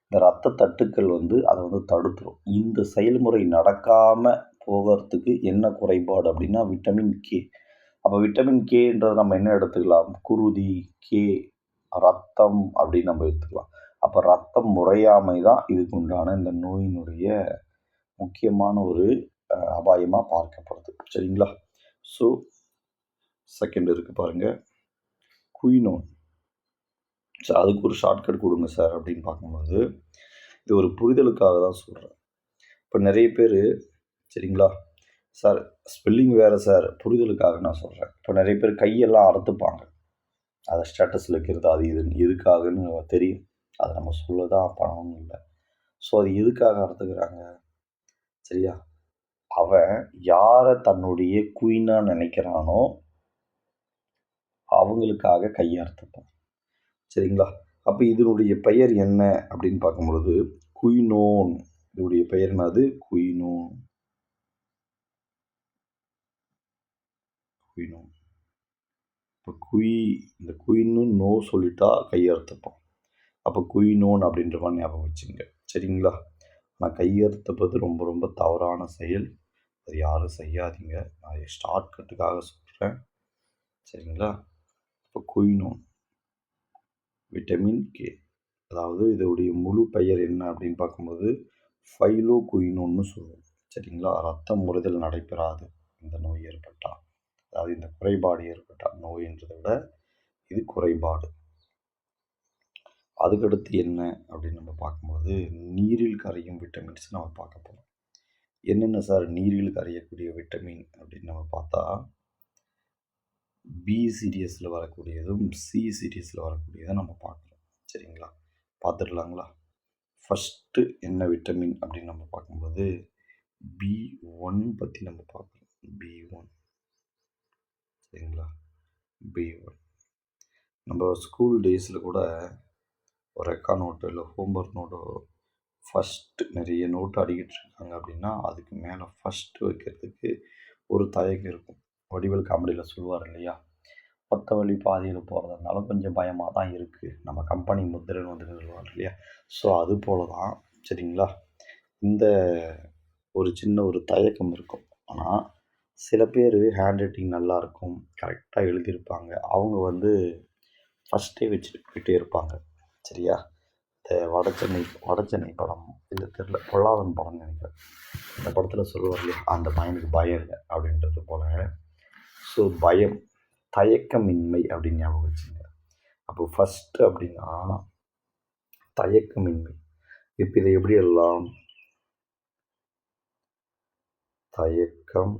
இந்த இரத்த தட்டுக்கள் அதை தடுத்துரும். இந்த செயல்முறை நடக்காமல் போகிறதுக்கு என்ன குறைபாடு அப்படின்னா விட்டமின் கே. அப்போ விட்டமின் கேன்றதை நம்ம என்ன எடுத்துக்கலாம்? குருதி, கே, ரத்தம் அப்படின்னு நம்ம எடுத்துக்கலாம். அப்போ ரத்தம் முறையாமை தான் இதுக்கு உண்டான இந்த நோயினுடைய முக்கியமான ஒரு அபாயமாக பார்க்கப்படுது. சரிங்களா? ஸோ செகண்ட் இருக்குது பாருங்கள், குயினோன். சார் அதுக்கு ஒரு ஷார்ட்கட் கொடுங்க சார் அப்படின்னு பார்க்கும்போது இது ஒரு புரிதலுக்காக தான் சொல்கிறேன். இப்போ நிறைய பேர் சரிங்களா சார் ஸ்பெல்லிங் வேறு சார், புரிதலுக்காக நான் சொல்கிறேன். இப்போ நிறைய பேர் கையெல்லாம் அறுத்துப்பாங்க. அதை ஸ்டேட்டஸில் வைக்கிறது அது இது எதுக்காகன்னு தெரியும். அதை நம்ம சொல்ல தான் பணமும் இல்லை. ஸோ அது எதுக்காக அறுத்துக்கிறாங்க? சரியா? அவன் யாரை தன்னுடைய குயினாக நினைக்கிறானோ அவங்களுக்காக கையை அறுத்துப்பான். சரிங்களா? அப்போ இதனுடைய பெயர் என்ன அப்படின்னு பார்க்கும்பொழுது குயினோன். இதனுடைய பெயர் என்னது? குயினோன். குயினோன். இப்போ இந்த குயின்னு நோ சொல்லிட்டா கையறுத்துப்போம். அப்போ குயினோன் அப்படின்ற மாதிரி ஞாபகம் வச்சுங்க. சரிங்களா? நான் கையறுத்துப்பது ரொம்ப ரொம்ப தவறான செயல். அது யாரும் செய்யாதீங்க. நான் ஷார்ட்கட்டுக்காக சொல்கிறேன். சரிங்களா? இப்போ குயினோன் விட்டமின் கே. அதாவது இதோடைய முழு பெயர் என்ன அப்படின்னு பார்க்கும்போது ஃபைலோ குயினோன்னு சொல்லுவோம். சரிங்களா? ரத்தம் முறிதல் நடைபெறாது இந்த நோய் ஏற்பட்டால். அதாவது இந்த குறைபாடு ஏற்பட்டால், நோயின்றதை விட இது குறைபாடு. அதுக்கடுத்து என்ன அப்படின்னு நம்ம பார்க்கும்போது நீரில் கரையும் விட்டமின்ஸ் நம்ம பார்க்க போகிறோம். என்னென்ன சார் நீரில் கரையக்கூடிய விட்டமின் அப்படின்னு நம்ம பார்த்தா பி சீரியஸில் வரக்கூடியதும் சி சீரியஸில் வரக்கூடியதும் நம்ம பார்க்குறோம். சரிங்களா? பார்த்துடலாங்களா? ஃபஸ்ட்டு என்ன விட்டமின் அப்படின்னு நம்ம பார்க்கும்போது B1 பற்றி நம்ம பார்க்குறோம். B1. சரிங்களா? B1 நம்ம ஸ்கூல் டேஸில் கூட ஒரு ரெக்கா நோட்டு இல்லை ஹோம்ஒர்க் நோட்டோ ஃபஸ்ட்டு நிறைய நோட்டு அடிக்கிட்டு இருக்காங்க அப்படின்னா அதுக்கு மேலே ஃபஸ்ட்டு வைக்கிறதுக்கு ஒரு தயக்கம் இருக்கும். வடிவேல் காமெடியில் சொல்லுவார் இல்லையா, ஒத்த வழி பாதியில் போகிறதுனால கொஞ்சம் பயமாக தான் இருக்குது, நம்ம கம்பெனி முத்திரைன்னு சொல்லுவார் இல்லையா. ஸோ அது போல தான். சரிங்களா? இந்த ஒரு சின்ன ஒரு தயக்கம் இருக்கும். ஆனால் சில பேர் ஹேண்ட் ரைட்டிங் நல்லாயிருக்கும், கரெக்டாக எழுதியிருப்பாங்க. அவங்க ஃபஸ்ட்டே வச்சுட்டு போயிட்டே இருப்பாங்க. சரியா? இந்த வடச்சென்னை படம் இல்லை தெரில, பொல்லாதன் படம்னு நினைக்கிறேன். இந்த படத்தில் சொல்லுவார் இல்லையா, அந்த பையனுக்கு பயம் இல்லை அப்படின்றது போல். ஸோ பயம், தயக்கமின்மை அப்படின்னு ஞாபகம் வச்சுங்க. அப்போ ஃபஸ்ட்டு அப்படின்னா தயக்கமின்மை. இப்போ இதை எப்படி எல்லாம் தயக்கம்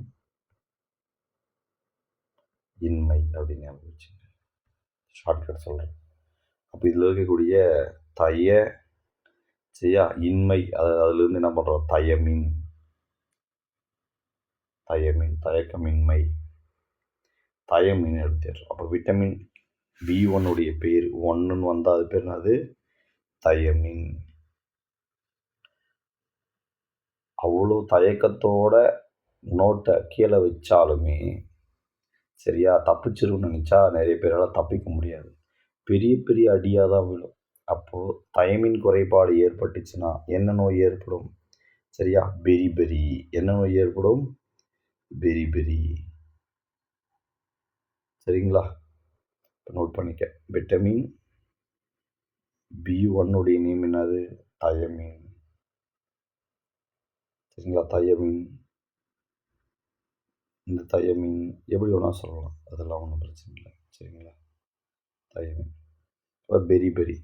இன்மை அப்படின்னு ஞாபகம் வச்சுங்க. ஷார்ட்கட் சொல்கிறேன். அப்போ இதில் இருக்கக்கூடிய சரியா இன்மை, அதுலேருந்து என்ன பண்ணுறோம்? தயக்கமின்மை, தயமின் எடுத்துடுறோம். அப்போ விட்டமின் B1 உடைய பேர் 1ன்னு வந்தால் அது பேர் என்னது? தயமின். அவ்வளோ தயக்கத்தோட நோட்டை கீழே வச்சாலுமே சரியா? தப்பிச்சிருன்னு நினச்சா நிறைய பேரால் தப்பிக்க முடியாது. பெரிய பெரிய அடியாக தான் விழும். அப்போது தயமின் குறைபாடு ஏற்பட்டுச்சுன்னா என்ன நோய் ஏற்படும்? சரியா? பெரி என்ன நோய் ஏற்படும்? பெரி சரிங்களா? நோட் பண்ணிக்க. விட்டமின் B1 உடைய நேம் என்னது? தயமின். சரிங்களா? தயமின். இந்த தயமின் எப்படி வேணால் சொல்லலாம், அதெல்லாம் ஒன்றும் பிரச்சனை இல்லை. சரிங்களா? தயமின். இப்போ பெரி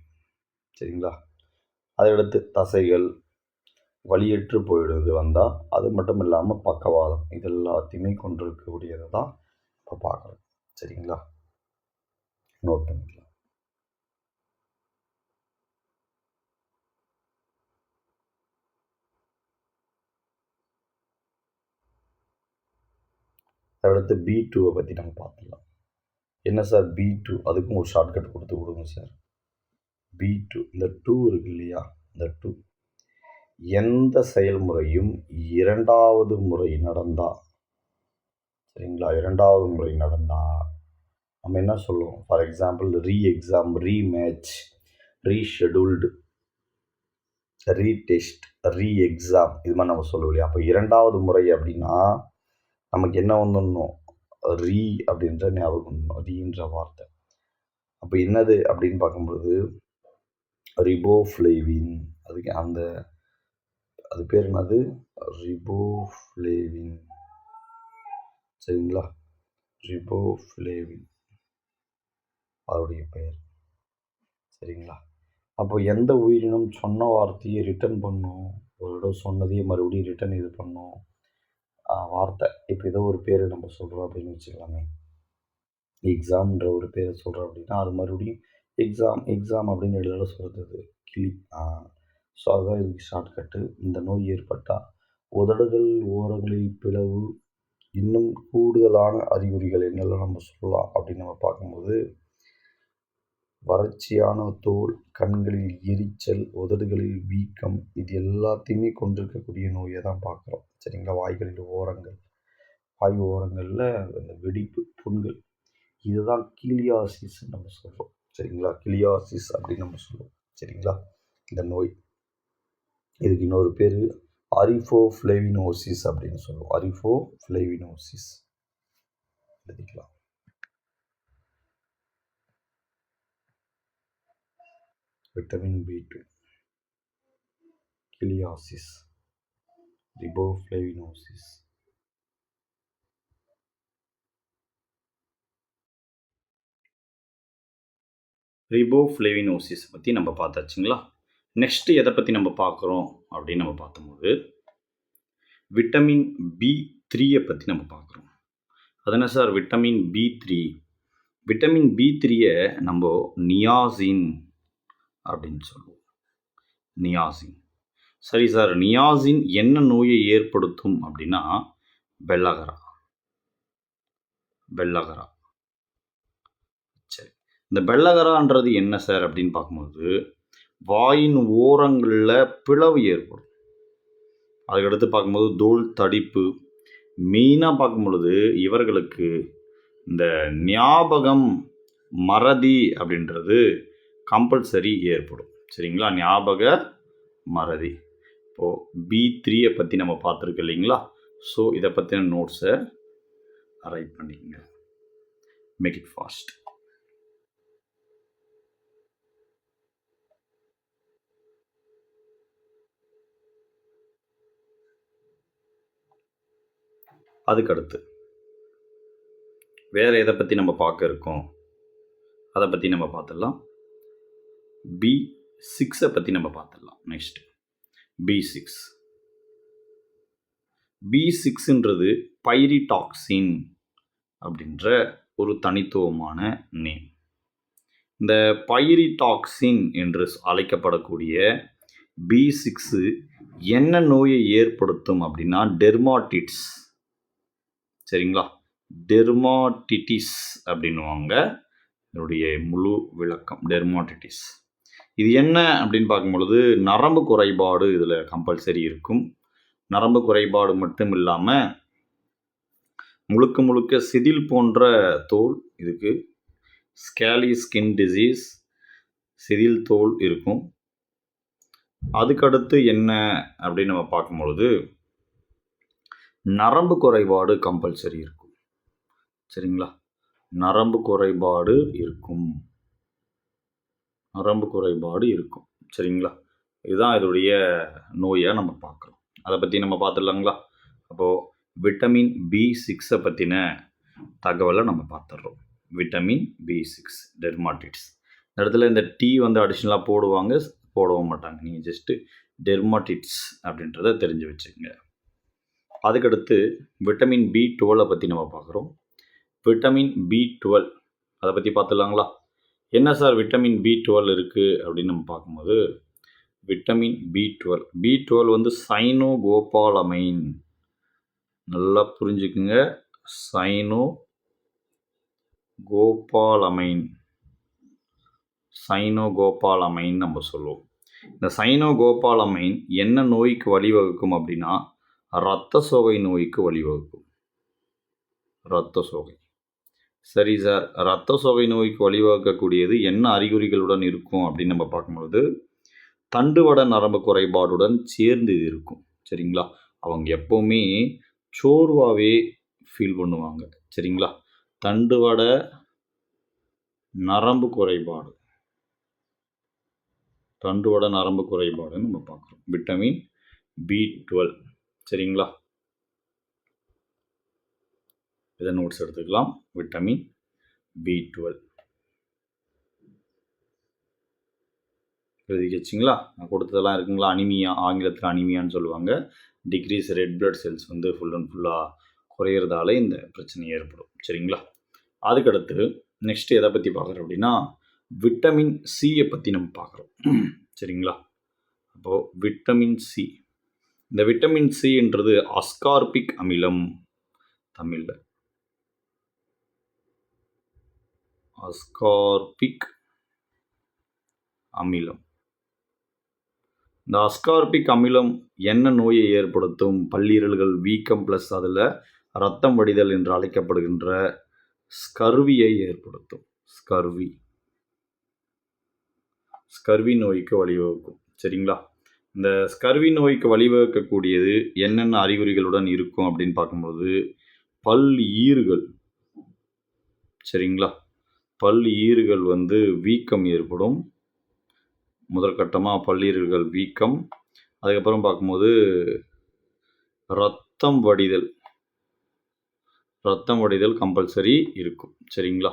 சரிங்களா? அதையடுத்து தசைகள் வலியற்று போயிடுது வந்தால், அது மட்டும் இல்லாமல் பக்கவாதம், இது எல்லாத்தையுமே கொண்டிருக்கக்கூடியதை தான் இப்போ பார்க்குறோம். சரிங்களா? நோட் பண்ணிக்கலாம். அடுத்து B2 பற்றி நம்ம பார்த்துக்கலாம். என்ன சார் B2? அதுக்கும் ஒரு ஷார்ட்கட் கொடுத்து கொடுங்க சார். B2 இந்த 2 இருக்கு இல்லையா? இந்த 2 எந்த செயல்முறையும் இரண்டாவது முறை நடந்தால், சரிங்களா, இரண்டாவது முறை நடந்தால் நம்ம என்ன சொல்லுவோம்? For example re-exam, rematch, rescheduled, retest, re-exam, இது மாதிரி நம்ம சொல்லுவோம் இல்லையா? அப்போ இரண்டாவது முறை அப்படின்னா நமக்கு என்ன வந்துடணும்? ரீ அப்படின்ற ஞாபகம் வந்துடணும், ரீன்ற வார்த்தை. அப்போ என்னது அப்படின்னு பார்க்கும்பொழுது ரிபோஃப்ளேவின், அதுக்கு அந்த அது பேர் என்னது? ரிபோஃப்ளேவின். சரிங்களா? ரிபோஃப்ளேவின் அதோடைய பெயர். சரிங்களா? அப்போ எந்த உயிரினம் சொன்ன வார்த்தையை ரிட்டர்ன் பண்ணும்? ஒரு இடம் சொன்னதையே மறுபடியும் ரிட்டர்ன் இது பண்ணும் வார்த்தை. இப்போ ஏதோ ஒரு பேர் நம்ம சொல்கிறோம் அப்படின்னு வச்சுக்கலாமே. எக்ஸாம்ன்ற ஒரு பேரை சொல்கிறோம் அப்படின்னா அது மறுபடியும் எக்ஸாம் அப்படின்னு எழுத சொல்கிறது கிளி. ஸோ அதுதான் இதுக்கு ஷார்ட்கட்டு. இந்த நோய் ஏற்பட்டால் உதடுகள் ஓரங்களில் பிளவு, இன்னும் கூடுதலான அறிகுறிகள் என்னெல்லாம் நம்ம சொல்லலாம் அப்படின்னு நம்ம பார்க்கும்போது வறட்சியான தோல், கண்களில் எரிச்சல், உதடுகளில் வீக்கம், இது எல்லாத்தையுமே கொண்டிருக்கக்கூடிய நோயை தான் பார்க்குறோம். சரிங்களா? வாய்களில் ஓரங்கள், வாய் ஓரங்களில் அந்த வெடிப்பு, புண்கள், இதுதான் கிளியாசிஸ் நம்ம சொல்கிறோம். சரிங்களா? கிளியாசிஸ் அப்படின்னு நம்ம சொல்லுவோம். சரிங்களா? இந்த நோய் இதுக்கு இன்னொரு பேர் அரிஃபோஃப்ளேவினோசிஸ் அப்படின்னு சொல்லுவோம். அரிஃபோஃப்ளேவினோசிஸ் எழுதிக்கலாம். Vitamin B2, கிளியாசிஸ், ரிபோஃப்ளேவினோசிஸ். ரிபோஃப்ளேவினோசிஸ் பற்றி நம்ம பார்த்தாச்சுங்களா? நெக்ஸ்ட்டு எதை பற்றி நம்ம பார்க்குறோம் அப்படின்னு நம்ம பார்த்தபோது விட்டமின் B3 பற்றி நம்ம பார்க்குறோம். அது என்ன sir vitamin B3? Vitamin B3 நம்ம நியாசின் அப்படின்னு சொல்லுவோம். நியாசின். சரி சார், நியாசின் என்ன நோயை ஏற்படுத்தும் அப்படின்னா பெல்லகரா. சரி, இந்த பெல்லகரான்றது என்ன சார் அப்படின்னு பார்க்கும்போது வாயின் ஓரங்களில் பிளவு ஏற்படும். அதுக்கடுத்து பார்க்கும்போது தோல் தடிப்பு. மெயினாக பார்க்கும் பொழுது இவர்களுக்கு இந்த ஞாபகம் மறதி அப்படின்றது கம்பல்சரி ஏற்படும். சரிங்களா? ஞாபக மறதி. இப்போது B3 பற்றி நம்ம பார்த்துருக்கோம் இல்லைங்களா? ஸோ இதை பற்றின நோட்ஸை ரைட் பண்ணிக்கங்க. Make it fast. அதுக்கடுத்து வேறு எதை பற்றி நம்ம பார்க்க இருக்கோம் அதை பற்றி நம்ம பார்த்துடலாம். B6 பற்றி நம்ம பார்த்துடலாம். நெக்ஸ்ட் B6ன்றது பைரிடாக்சின் அப்படின்ற ஒரு தனித்துவமான நேம். இந்த பைரிடாக்சின் என்று அழைக்கப்படக்கூடிய B6 என்ன நோயை ஏற்படுத்தும் அப்படின்னா டெர்மாட்டிட்ஸ். சரிங்களா? டெர்மாட்டிட்டிஸ் அப்படின்வாங்க. இதனுடைய முழு விளக்கம் டெர்மாட்டிட்டிஸ். இது என்ன அப்படின்னு பார்க்கும்பொழுது நரம்பு குறைபாடு இதில் கம்பல்சரி இருக்கும். நரம்பு குறைபாடு மட்டும் இல்லாமல் முழுக்க முழுக்க சிதில் போன்ற தோல் இதுக்கு. ஸ்கேலி ஸ்கின் டிசீஸ், சிதில் தோல் இருக்கும். அதுக்கடுத்து என்ன அப்படின்னு நம்ம பார்க்கும்பொழுது நரம்பு குறைபாடு கம்பல்சரி இருக்கும். சரிங்களா, நரம்பு குறைபாடு இருக்கும். நரம்பு குறைபாடு இருக்கும். சரிங்களா, இதுதான் இதோடைய நோயை நம்ம பார்க்குறோம். அதை பற்றி நம்ம பார்த்துடலாங்களா? அப்போது விட்டமின் B6 பற்றின தகவலை நம்ம பார்த்துடுறோம். Vitamin B6 டெர்மாட்டிட்ஸ். இந்த இடத்துல இந்த டீ வந்து அடிஷ்னலாக போடுவாங்க, போடவும் மாட்டாங்க. நீங்கள் ஜஸ்ட்டு டெர்மாட்டிட்ஸ் அப்படின்றத தெரிஞ்சு வச்சுக்கோங்க. அதுக்கடுத்து விட்டமின் B12 பற்றி நம்ம பார்க்குறோம். விட்டமின் B12 அதை பற்றி பார்த்துடலாங்களா? என்ன சார் விட்டமின் B12 இருக்குது அப்படின்னு நம்ம பார்க்கும்போது விட்டமின் B12 வந்து சைனோகோபாலமைன். நல்லா புரிஞ்சுக்குங்க, சைனோகோபாலமைன் நம்ம சொல்லுவோம். இந்த சைனோகோபாலமைன் என்ன நோய்க்கு வழிவகுக்கும் அப்படின்னா இரத்த சோகை நோய்க்கு வழிவகுக்கும். இரத்த சோகை. சரி சார், இரத்த சோகை நோய்க்கு வழிவகுக்கக்கூடியது என்ன அறிகுறிகளுடன் இருக்கும் அப்படின்னு நம்ம பார்க்கும்பொழுது தண்டுவட நரம்பு குறைபாடுடன் சேர்ந்து இது இருக்கும். சரிங்களா, அவங்க எப்போவுமே சோர்வாகவே ஃபீல் பண்ணுவாங்க. சரிங்களா, தண்டுவட நரம்பு குறைபாடு, குறைபாடுன்னு நம்ம பார்க்குறோம். Vitamin B12. சரிங்களா, இதை நோட்ஸ் எடுத்துக்கலாம். விட்டமின் B12 எழுதி வச்சிங்களா? நான் கொடுத்ததெல்லாம் இருக்குங்களா? அனிமியா, ஆங்கிலத்தில் அனிமியான்னு சொல்லுவாங்க. டிக்ரீஸ் ரெட் பிளட் செல்ஸ் வந்து ஃபுல் அண்ட் ஃபுல்லாக குறையிறதால இந்த பிரச்சனை ஏற்படும். சரிங்களா, அதுக்கடுத்து நெக்ஸ்ட் எதை பற்றி பார்க்குறோம் அப்படின்னா விட்டமின் சியை பற்றி நம்ம பார்க்குறோம். சரிங்களா, அப்போது விட்டமின் சி. இந்த விட்டமின் சின்றது அஸ்கார்பிக் அமிலம். தமிழில் அஸ்கார்பிக் அமிலம். இந்த அஸ்கார்பிக் அமிலம் என்ன நோயை ஏற்படுத்தும்? பல்லீரல்கள் வீக்கம் ப்ளஸ் அதில் இரத்தம் வடிதல் என்று அழைக்கப்படுகின்ற ஸ்கர்வியை ஏற்படுத்தும். ஸ்கர்வி நோய்க்கு வழிவகுக்கும். சரிங்களா, இந்த ஸ்கர்வி நோய்க்கு வழிவகுக்கக்கூடியது என்னென்ன அறிகுறிகளுடன் இருக்கும் அப்படின்னு பார்க்கும்போது பல் ஈறுகள். சரிங்களா, பல் ஈறுகள் வந்து வீக்கம் ஏற்படும். முதற்கட்டமாக பல்லீரல்கள் வீக்கம். அதுக்கப்புறம் பார்க்கும்போது ரத்தம் வடிதல் கம்பல்சரி இருக்கும். சரிங்களா,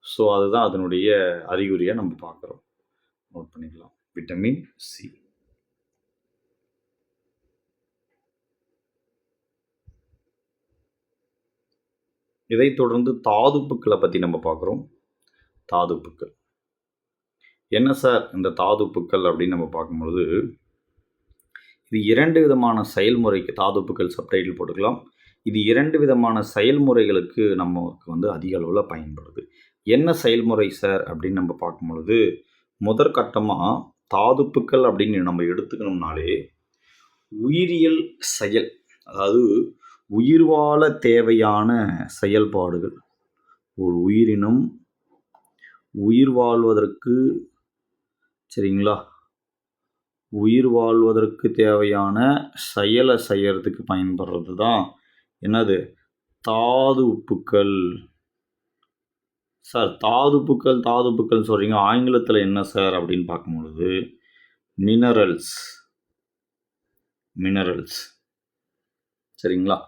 ஸோ அதுதான் அதனுடைய அறிகுறியை நம்ம பார்க்குறோம். நோட் பண்ணிக்கலாம். Vitamin C. இதைத் தொடர்ந்து தாதுப்புக்களை பற்றி நம்ம பார்க்குறோம். தாதுப்புக்கள் என்ன சார் இந்த தாதுப்புக்கள் அப்படின்னு நம்ம பார்க்கும்பொழுது இது 2 விதமான செயல்முறைக்கு தாதுப்புக்கள் சப்டைட்டில் போட்டுக்கலாம். இது 2 விதமான செயல்முறைகளுக்கு நமக்கு வந்து அதிக அளவில் பயன்படுது. என்ன செயல்முறை சார் அப்படின்னு நம்ம பார்க்கும்பொழுது முதற்கட்டமாக தாதுப்புக்கள் அப்படின்னு நம்ம எடுத்துக்கணும்னாலே உயிரியல் செயல், அதாவது உயிர் வாழ தேவையான செயல்பாடுகள். ஒரு உயிரினம் உயிர் வாழ்வதற்கு, சரிங்களா, உயிர் வாழ்வதற்கு தேவையான செயலை செய்யறதுக்கு பயன்படுறது தான் என்னது? தாதுப்புக்கள். சார் தாதுப்புக்கள் சொல்கிறீங்க, ஆங்கிலத்தில் என்ன சார் அப்படின்னு பார்க்கும்பொழுது மினரல்ஸ். சரிங்களா,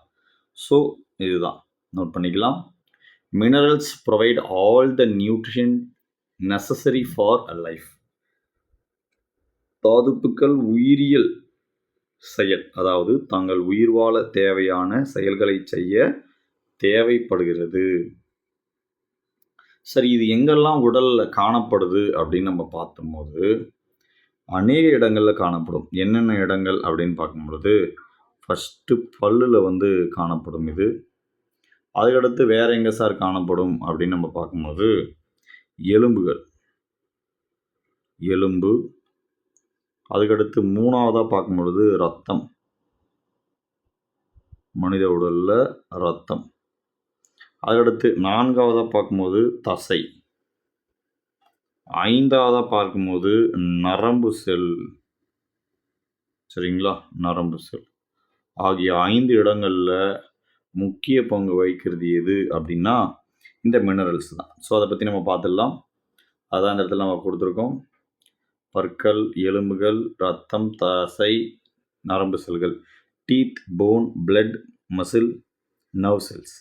ஸோ இதுதான் நோட் பண்ணிக்கலாம். Minerals provide all the nutrition necessary for a life. தாதுப்புக்கள் உயிரியல் செயல், அதாவது தாங்கள் உயிர் வாழ தேவையான செயல்களை செய்ய தேவைப்படுகிறது. சரி, இது எங்கெல்லாம் உடலில் காணப்படுது அப்படின்னு நம்ம பார்க்கும்போது அநேக இடங்களில் காணப்படும். என்னென்ன இடங்கள் அப்படின்னு பார்க்கும்பொழுது ஃபஸ்ட்டு பல்லில் வந்து காணப்படும் இது. அதுக்கடுத்து வேறு எங்கே சார் காணப்படும் அப்படின்னு நம்ம பார்க்கும்போது எலும்பு. அதுக்கடுத்து 3ஆவதாக பார்க்கும்பொழுது ரத்தம். மனித உடலில் ரத்தம். அதுக்கடுத்து 4வதாக பார்க்கும்போது தசை, 5வதாக பார்க்கும்போது நரம்பு செல். சரிங்களா, நரம்பு செல் ஆகிய 5 இடங்களில் முக்கிய பங்கு வகிக்கிறது எது அப்படின்னா இந்த மினரல்ஸ் தான். ஸோ அதை பற்றி நம்ம பார்த்துடலாம். அதான் இந்த இடத்துல நம்ம கொடுத்துருக்கோம். பற்கள், எலும்புகள், ரத்தம், தசை, நரம்பு செல்கள், teeth, bone, blood, muscle, nerve cells.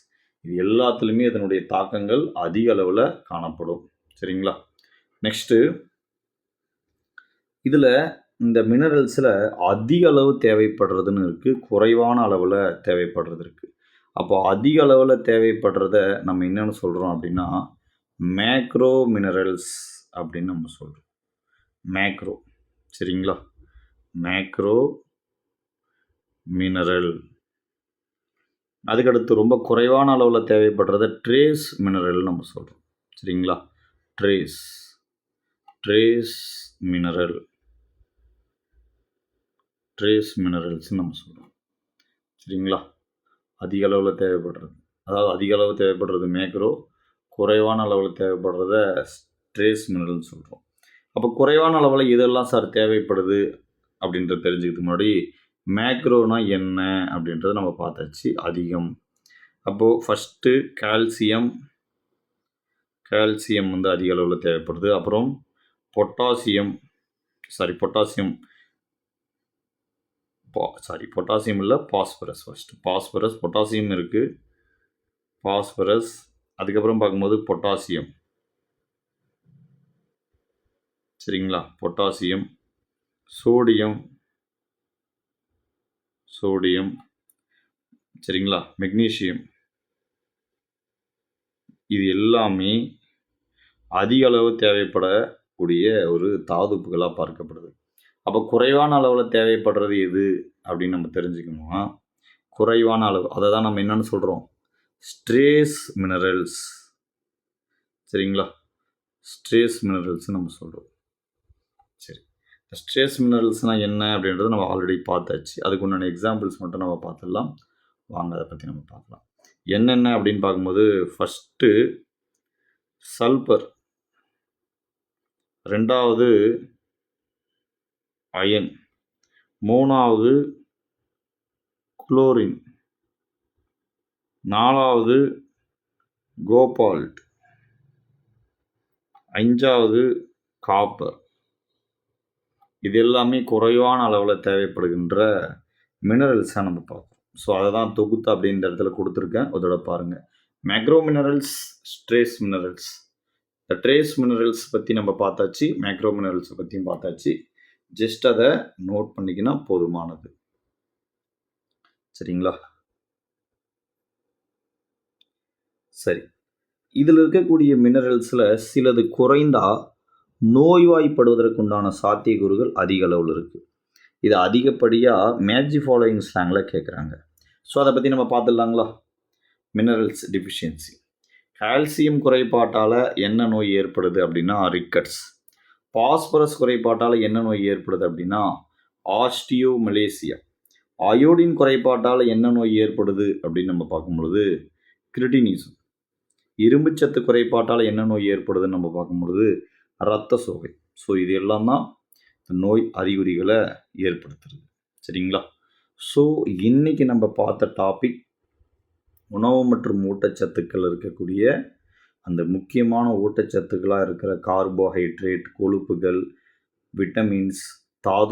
இது எல்லாத்துலேயுமே இதனுடைய தாக்கங்கள் அதிக அளவில் காணப்படும். சரிங்களா, நெக்ஸ்ட்டு இதில் இந்த மினரல்ஸில் அதிக அளவு தேவைப்படுறதுன்னு இருக்குது, குறைவான அளவில் தேவைப்படுறது இருக்குது. அப்போ அதிக அளவில் தேவைப்படுறத நம்ம என்னென்னு சொல்கிறோம் அப்படின்னா மேக்ரோ மினரல்ஸ் அப்படின்னு நம்ம சொல்கிறோம். மேக்ரோ, சரிங்களா, மேக்ரோ மினரல். அதுக்கடுத்து ரொம்ப குறைவான அளவில் தேவைப்படுறத ட்ரேஸ் மினரல் நம்ம சொல்கிறோம். சரிங்களா, ட்ரேஸ் மினரல், ட்ரேஸ் மினரல்ஸ்ன்னு நம்ம சொல்கிறோம். சரிங்களா, அதிக அளவில் தேவைப்படுறது, அதாவது அதிக அளவு தேவைப்படுறது மேக்ரோ, குறைவான அளவில் தேவைப்படுறத ட்ரேஸ் மினரல்னு சொல்கிறோம். அப்போ குறைவான அளவில் இதெல்லாம் சார் தேவைப்படுது அப்படின்றத தெரிஞ்சுக்கிறதுக்கு முன்னாடி மேக்ரோனா என்ன அப்படின்றத நம்ம பார்த்தாச்சு. அதிகம். அப்போது ஃபஸ்ட்டு கால்சியம் வந்து அதிக அளவில் தேவைப்படுது. அப்புறம் பொட்டாசியம் இல்லை, பாஸ்பரஸ். ஃபஸ்ட்டு பாஸ்பரஸ், பொட்டாசியம் இருக்குது, பாஸ்பரஸ். அதுக்கப்புறம் பார்க்கும்போது பொட்டாசியம். சரிங்களா, பொட்டாசியம், சோடியம், சரிங்களா, மெக்னீஷியம். இது எல்லாமே அதிக அளவு தேவைப்படக்கூடிய ஒரு தாதுப்புகளாக பார்க்கப்படுது. அப்போ குறைவான அளவில் தேவைப்படுறது எது அப்படின்னு நம்ம தெரிஞ்சுக்கணும்னா குறைவான அளவு, அதை தான் நம்ம என்னென்னு சொல்கிறோம், ஸ்ட்ரேஸ் மினரல்ஸ். சரிங்களா, ஸ்ட்ரேஸ் மினரல்ஸ் நம்ம சொல்கிறோம். சரி, ஸ்ட்ரேஸ் மினரல்ஸ்னால் என்ன அப்படின்றத நம்ம ஆல்ரெடி பார்த்தாச்சு. அதுக்கு உண்டான எக்ஸாம்பிள்ஸ் மட்டும் நம்ம பார்த்துடலாம். வாங்க அதை பற்றி நம்ம பார்க்கலாம். என்னென்ன அப்படின்னு பார்க்கும்போது ஃபஸ்ட்டு சல்பர், 2வது அயன், 3வது குளோரின், 4வது கோபால்ட், 5வது காப்பர். இது எல்லாமே குறைவான அளவில் தேவைப்படுகின்ற மினரல்ஸாக நம்ம பார்ப்போம். ஸோ அதை தான் தொகுத்து அப்படின்ற இடத்துல கொடுத்துருக்கேன், அதோட பாருங்கள். Macro minerals, trace minerals. இந்த ட்ரேஸ் மினரல்ஸ் பற்றி நம்ம பார்த்தாச்சு, மேக்ரோ மினரல்ஸை பற்றியும் பார்த்தாச்சு. ஜஸ்ட் அதை நோட் பண்ணிக்கினா போதுமானது. சரிங்களா, சரி. இதில் இருக்கக்கூடிய மினரல்ஸில் சிலது குறைந்தால் நோய்வாய்ப்படுவதற்குண்டான சாத்தியக்கூறுகள் அதிக அளவில் இருக்குது. இது அதிகப்படியாக மேட்ச் ஃபாலோயிங் ஸ்லாங்கில் கேட்குறாங்க. ஸோ அதை பற்றி நம்ம பார்த்துடலாங்களா. Minerals deficiency. கால்சியம் குறைபாட்டால் என்ன நோய் ஏற்படுது அப்படின்னா ரிக்கட்ஸ். பாஸ்பரஸ் குறைபாட்டால் என்ன நோய் ஏற்படுது அப்படின்னா ஆஸ்டியோமலேசியா. அயோடின் குறைபாட்டால் என்ன நோய் ஏற்படுது அப்படின்னு நம்ம பார்க்கும்பொழுது கிரிட்டினிசம். இரும்புச்சத்து குறைபாட்டால் என்ன நோய் ஏற்படுதுன்னு நம்ம பார்க்கும்பொழுது இரத்த சோகை. ஸோ இது எல்லாம் தான் நோய் அறிகுறிகளை ஏற்படுத்துறது. சரிங்களா, ஸோ இன்றைக்கி நம்ம பார்த்த டாபிக் உணவு மற்றும் ஊட்டச்சத்துக்கள் இருக்கக்கூடிய அந்த முக்கியமான ஊட்டச்சத்துக்களாக இருக்கிற கார்போஹைட்ரேட், கொழுப்புகள், விட்டமின்ஸ், தாது